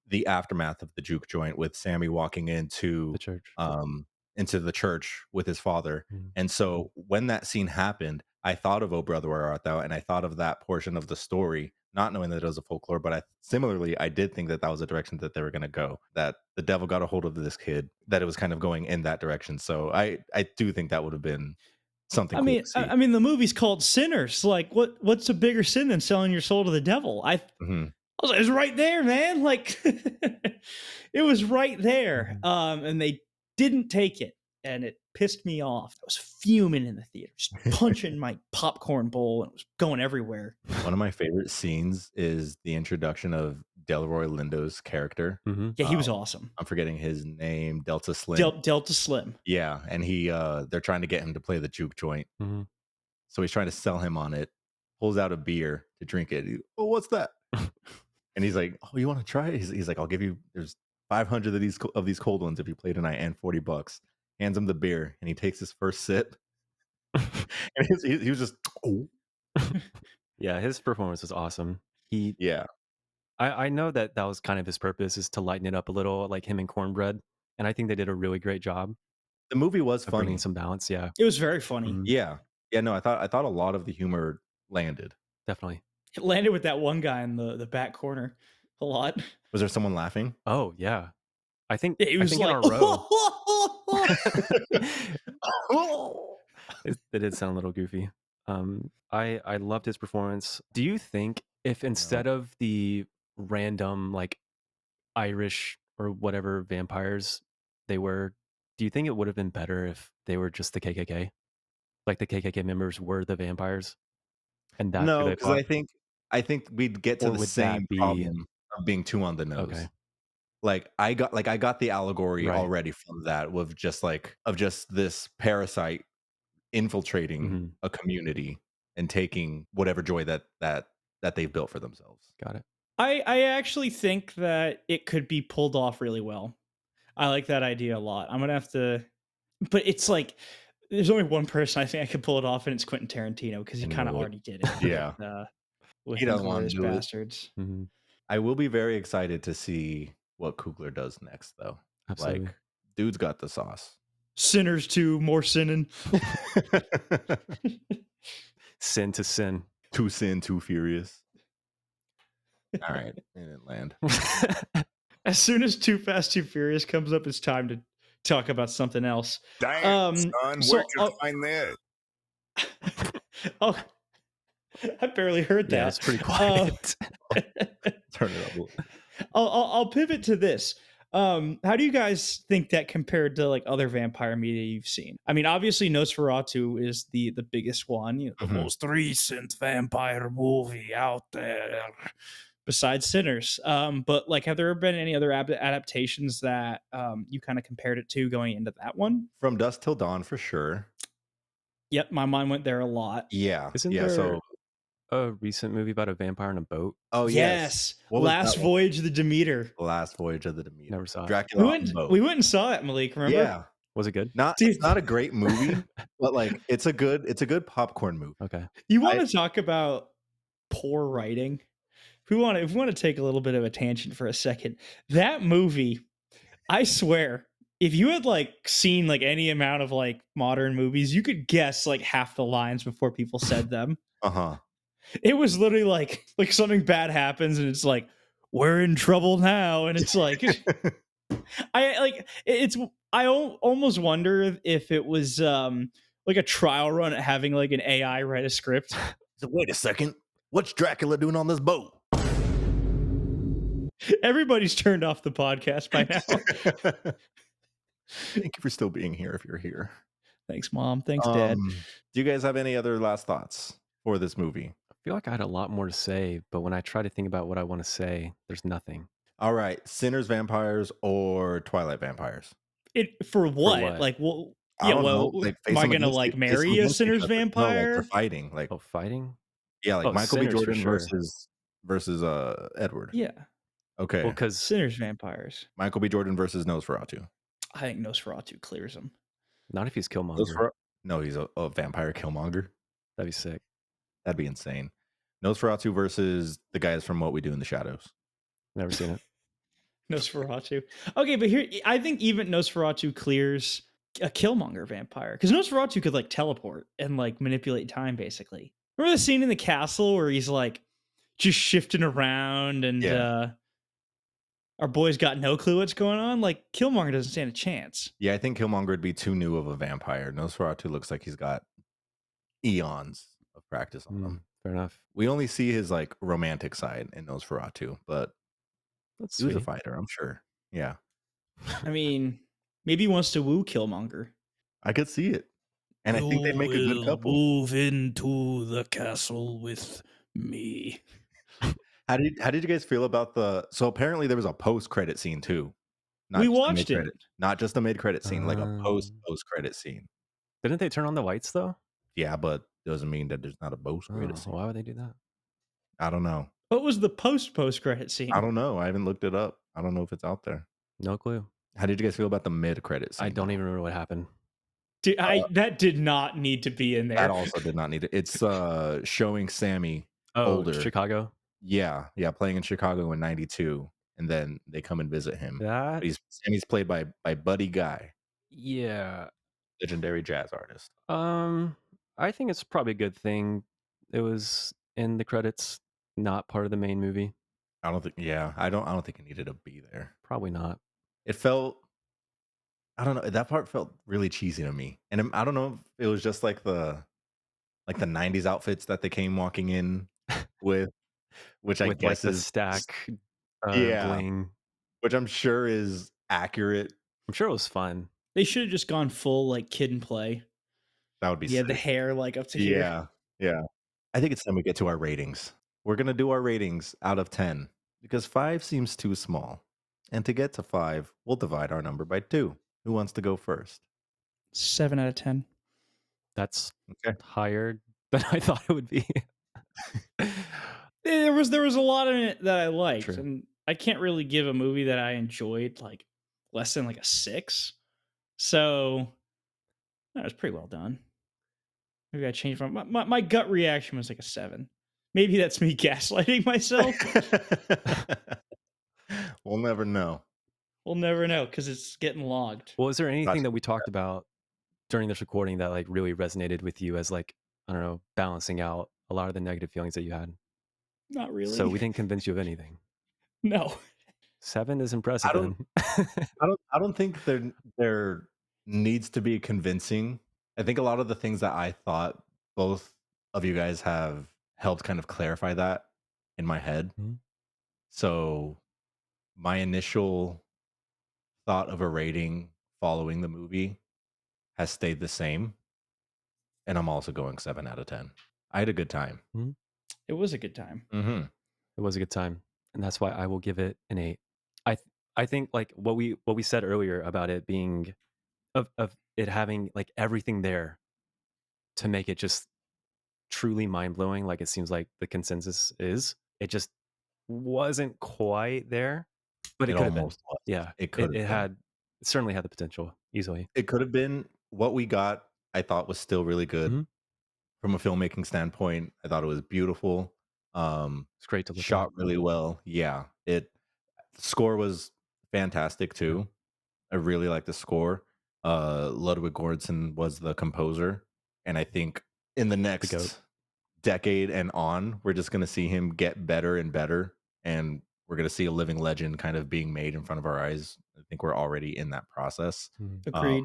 the aftermath of the juke joint, with Sammy walking The church. into the church with his father, Mm. and so when that scene happened, I thought of "Oh Brother, Where Art Thou?" and I thought of that portion of the story, not knowing that it was a folklore. But I did think that that was a direction that they were going to go. That the devil got a hold of this kid. That it was kind of going in that direction. So I do think that would have been something I cool mean, to I, see. I mean, the movie's called Sinners. Like, what's a bigger sin than selling your soul to the devil? Mhm. I was like, it was right there, man. Like, it was right there. Mhm. And they didn't take it, and it pissed me off. I was fuming in the theater, just punching my popcorn bowl, and it was going everywhere. One of my favorite scenes is the introduction of Delroy Lindo's character. Mhm. Yeah, he was Um, awesome. I'm forgetting his name, Delta Slim. Delta Slim. Yeah, and they're trying to get him to play the juke joint. Mhm. So he's trying to sell him on it. Pulls out a beer to drink it. Oh, what's that? And he's like, "Oh, you want to try it?" He's like, "I'll give you. There's 500 of these cold ones if you play tonight, and $40." Hands him the beer, and he takes his first sip, and he was just, "Oh, Yeah, his performance was awesome. He yeah." I know that that was kind of his purpose, is to lighten it up a little, like him and Cornbread, and I think they did a really great job The movie was of bringing funny. some balance. Yeah. It was very funny. Mhm. Yeah, yeah. No, I thought a lot of the humor landed. Definitely. It landed with that one guy in the back corner a lot. Was there someone laughing? Oh, yeah. I think It I was think in like, our row it did sound a little goofy. I loved his performance. Do you think if No. instead of the random, like, Irish or whatever vampires they were, do you think it would have been better if they were just the KKK? Like, the KKK members were the vampires, and that's who No, they because fought? I think we'd get to Or the would same that be problem of being too on the nose. okay, I got the allegory right. already from that with just this parasite infiltrating Mhm. a community and taking whatever joy that they've built for themselves. Got it. I actually think that it could be pulled off really well. I like that idea a lot. I'm gonna have to, but it's like there's only one person I think I could pull it off, and it's Quentin Tarantino because he I kind of knew it. already did it Yeah. with He doesn't wanna Inglorious do it. Bastards. Mhm. I will be very excited to see what Coogler does next, though. Absolutely. Like, dude's got the sauce. Sinners 2, more sinning. Sin to sin. Too sin, too furious. All right, it didn't land. As soon as Too Fast, Too Furious comes up, it's time to talk about something else. Damn, son, where'd So you find that? oh, I barely heard Yeah, that. it's pretty Uh, quiet. Turn it up. I'll pivot to this. How do you guys think that compared to like other vampire media you've seen? I mean, obviously Nosferatu is the biggest one, the Mhm. most recent vampire movie out there, besides Sinners. But like, have there been any other adaptations that you kind of compared it to going into that one? From Dusk Till Dawn for sure. Yep, my mind went there a lot. Yeah, Isn't yeah, there so a recent movie about a vampire on a boat? oh, yes. Yes, What was Last that one? Voyage of the Demeter. The Last Voyage of the Demeter. Never saw it. Dracula on the boat. We went and saw it, Malik. Remember? Yeah. Was it good? It's Dude, not a great movie, but, like, it's a good popcorn movie. Okay. you I want to talk about poor writing? If we want to take a little bit of a tangent for a second, that movie, I swear, if you had like seen like any amount of like modern movies, you could guess like half the lines before people said them. Uh-huh. It was literally like something bad happens and it's like we're in trouble now, and it's like I like it's almost wonder if it was like a trial run at having like an AI write a script. So, wait a second. What's Dracula doing on this boat? Everybody's turned off the podcast by now. Thank you for still being here if you're here. Thanks, Mom. Thanks, Dad. Do you guys have any other last thoughts for this movie? I feel like I had a lot more to say, but when I try to think about what I want to say, there's nothing. All right, Sinners vampires or Twilight vampires? It for what? what? Like, well, I yeah. don't know. Well, Like, face am I them gonna against like face them marry a against each sinner's other. No, like, they're vampire? fighting. Like, Oh, fighting? yeah, like Oh, Michael B. Sinners for Jordan sure. versus Edward. Yeah, Okay. Well, because sinners vampires. Michael B. Jordan versus Nosferatu. I think Nosferatu clears them. not if he's Killmonger. No, he's a vampire killmonger. That'd be sick. That'd be insane. Nosferatu versus the guys from What We Do in the Shadows. Never seen it. Nosferatu. Okay, but here I think even Nosferatu clears a Killmonger vampire because Nosferatu could like teleport and like manipulate time. Basically, remember the scene in the castle where he's like just shifting around and Yeah. our boy's got no clue what's going on. Like Killmonger doesn't stand a chance. Yeah, I think Killmonger would be too new of a vampire. Nosferatu looks like he's got eons of practice on him. Fair enough. We only see his like romantic side in Nosferatu, but That's he was a sweet. fighter, I'm sure. Yeah, I mean, maybe he wants to woo Killmonger. I could see it, and I think they'd make a good couple. Move into the castle with me. How did you guys feel about the? So apparently there was a post credit scene too, not We just a watched mid it. credit, not just a mid credit scene, like a post Um, credit scene. Didn't they turn on the whites though? Yeah, but doesn't mean that there's not a post credit Oh, scene. why would they do that? I don't know. What was the post credit I scene? don't know. I haven't looked it up. I don't know if it's out there. No clue. How did you guys feel about the mid credit scene? I don't though? even remember what happened. Dude, that did not need to be in there. That also did not need it. It's showing Sammy Oh, older. Chicago. Yeah, playing in Chicago in '92, and then they come and visit him. That Sammy's played by Buddy Guy, yeah. legendary jazz artist. I think it's probably a good thing it was in the credits, not part of the main movie. I don't think. Yeah, I don't think it needed to be there. Probably not. It felt. I don't know. That part felt really cheesy to me, and I don't know if it was just like the '90s outfits that they came walking in with, which I With like guess the is stack yeah, bling. which I'm sure is accurate. I'm sure it was fun. They should have just gone full like Kid and Play. That would be He had the sick. hair like up to here. Yeah, yeah. I think it's time we get to our ratings. We're gonna do our ratings out of 10 because 5 seems too small. And to get to 5, we'll divide our number by 2. Who wants to go first? 7 out of 10. That's Okay. higher than I thought it would be. There was a lot in it that I liked, True. and I can't really give a movie that I enjoyed like less than like a 6. So that was pretty well done. Maybe I changed my gut reaction was like a 7. Maybe that's me gaslighting myself. We'll never know. We'll never know because it's getting logged. Well, is there anything Gotcha. that we talked about during this recording that like really resonated with you as like, I don't know, balancing out a lot of the negative feelings that you had? Not really. So we didn't convince you of anything. No. 7 is impressive don't- then. I don't think there needs to be convincing. I think a lot of the things that I thought both of you guys have helped kind of clarify that in my head. Mhm. So my initial thought of a rating following the movie has stayed the same. And I'm also going 7 out of 10. I had a good time. It was a good time. Mm-hmm. It was a good time, and that's why I will give it an 8. I think like what we said earlier about it being of it having like everything there to make it just truly mind-blowing, like it seems like the consensus is. It just wasn't quite there, but it could have been. almost was. Yeah, It could have been. it certainly had the potential easily. It could have been. What we got, I thought, was still really good. Mhm. From a filmmaking standpoint. I thought it was beautiful. It's great to look Shot at. really well. Yeah. The score was fantastic too. I really like the score. Ludwig Göransson was the composer, and I think in the goat. next decade and on, we're just going to see him get better and better, and we're going to see a living legend kind of being made in front of our eyes. I think we're already in that process. Mhm. Agreed.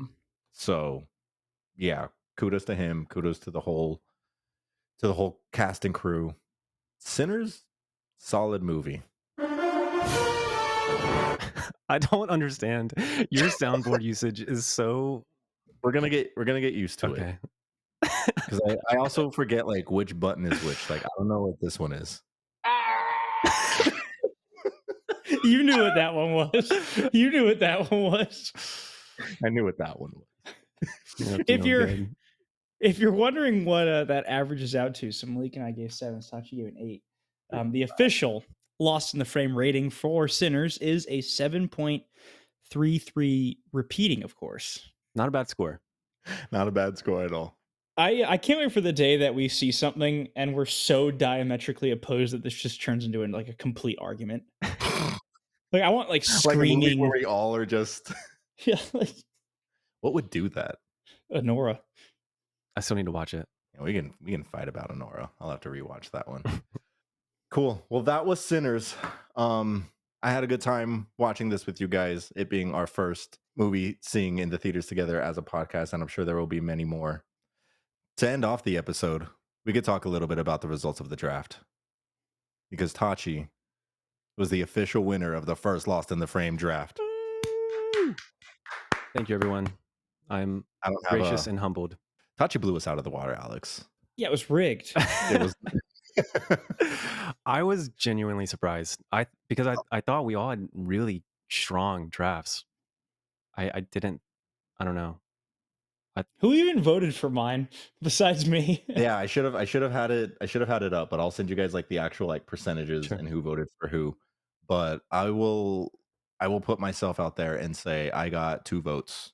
So, yeah, kudos to him. Kudos to the whole cast and crew. Sinners, solid movie. I don't understand. Your soundboard usage is so We're gonna get used to it. okay. Because I also forget like which button is which. Like I don't know what this one is. You knew what that one was. You knew what that one was. I knew what that one was. If you're wondering what that averages out to, so Malik and I gave 7, Sachi gave an 8. The official Lost in the Frame rating for Sinners is a 7.33, repeating, of course. Not a bad score. Not a bad score at all. I can't wait for the day that we see something and we're so diametrically opposed that this just turns into like a complete argument. Like I want like Like a movie screaming. where we all are just Yeah, like, What would do that? Nora. I still need to watch it. Yeah, we can fight about Honora. I'll have to rewatch that one. Cool. Well, that was Sinners. I had a good time watching this with you guys. It being our first movie seeing in the theaters together as a podcast, and I'm sure there will be many more. To end off the episode, we could talk a little bit about the results of the draft because Tachi was the official winner of the first Lost in the Frame draft. Thank you, everyone. I'm I don't have gracious and humbled. Tachi blew us out of the water, Alex. Yeah, it was rigged. It was. I was genuinely surprised. Because I thought we all had really strong drafts. I didn't. I don't know. Who even voted for mine besides me? Yeah, I should have had it up, but I'll send you guys like the actual like percentages Sure. and who voted for who. But I will put myself out there and say I got 2 votes.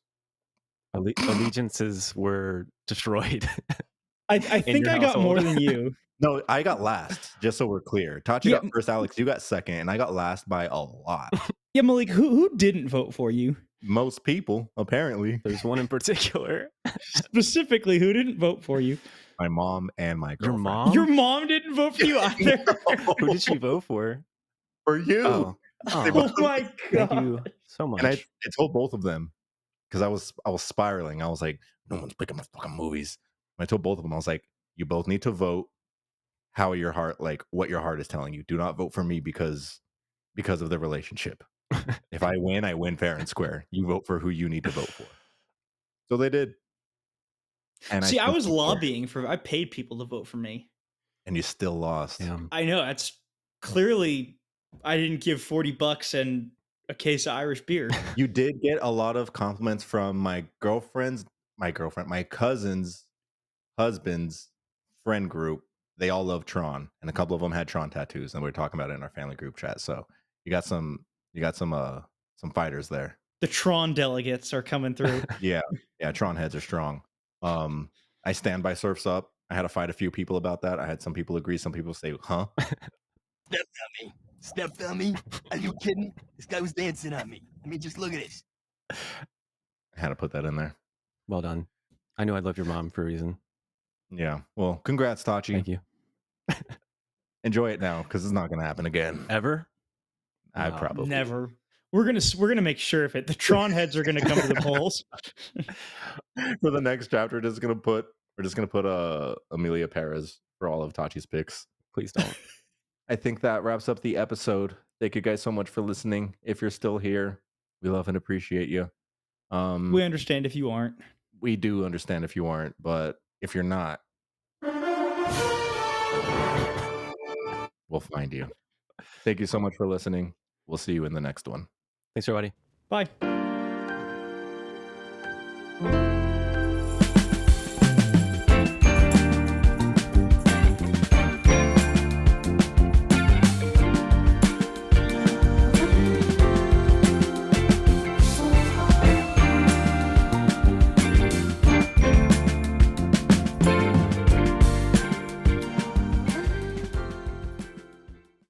Allegiances were destroyed. I think I got more than you. No, I got last, just so we're clear. Tachi got first, Alex, you got second, and I got last by a lot. Yeah, Malik, who didn't vote for you? Most people, apparently. There's one in particular. Specifically, who didn't vote for you? My mom and my Your girlfriend. mom? Your mom didn't vote for you either. Who did she vote for? For you. Oh, Oh my god! thank you so much. And I told both of them because I was spiraling. I was like, no one's picking my fucking movies. And I told both of them, I was like, you both need to vote how your heart, like what your heart is telling you. Do not vote for me because of the relationship. If I win fair and square. You vote for who you need to vote for. So they did. And See, I think was you were. lobbying for. I paid people to vote for me. And you still lost. Yeah. I know. That's clearly. I didn't give $40 and a case of Irish beer. You did get a lot of compliments from my cousin's husband's friend group. They all love Tron, and a couple of them had Tron tattoos, and we were talking about it in our family group chat. So you got some fighters there. The Tron delegates are coming through. Yeah, Tron heads are strong. I stand by Surfs Up. I had to fight a few people about that. I had some people agree, some people say, huh? Stepped on me? Are you kidding? This guy was dancing on me. I mean, just look at this. I had to put that in there. Well done. I knew I loved your mom for a reason. Yeah. Well, congrats, Tachi. Thank you. Enjoy it now because it's not going to happen again. Ever? I No. probably Never. We're gonna make sure of it. The Tron heads are gonna come to the polls. For the next chapter. We're just gonna put Amelia Perez for all of Tachi's picks. Please don't. I think that wraps up the episode. Thank you guys so much for listening. If you're still here, we love and appreciate you. We understand if you aren't. We do understand if you aren't, but if you're not, we'll find you. Thank you so much for listening. We'll see you in the next one. Thanks, everybody. Bye.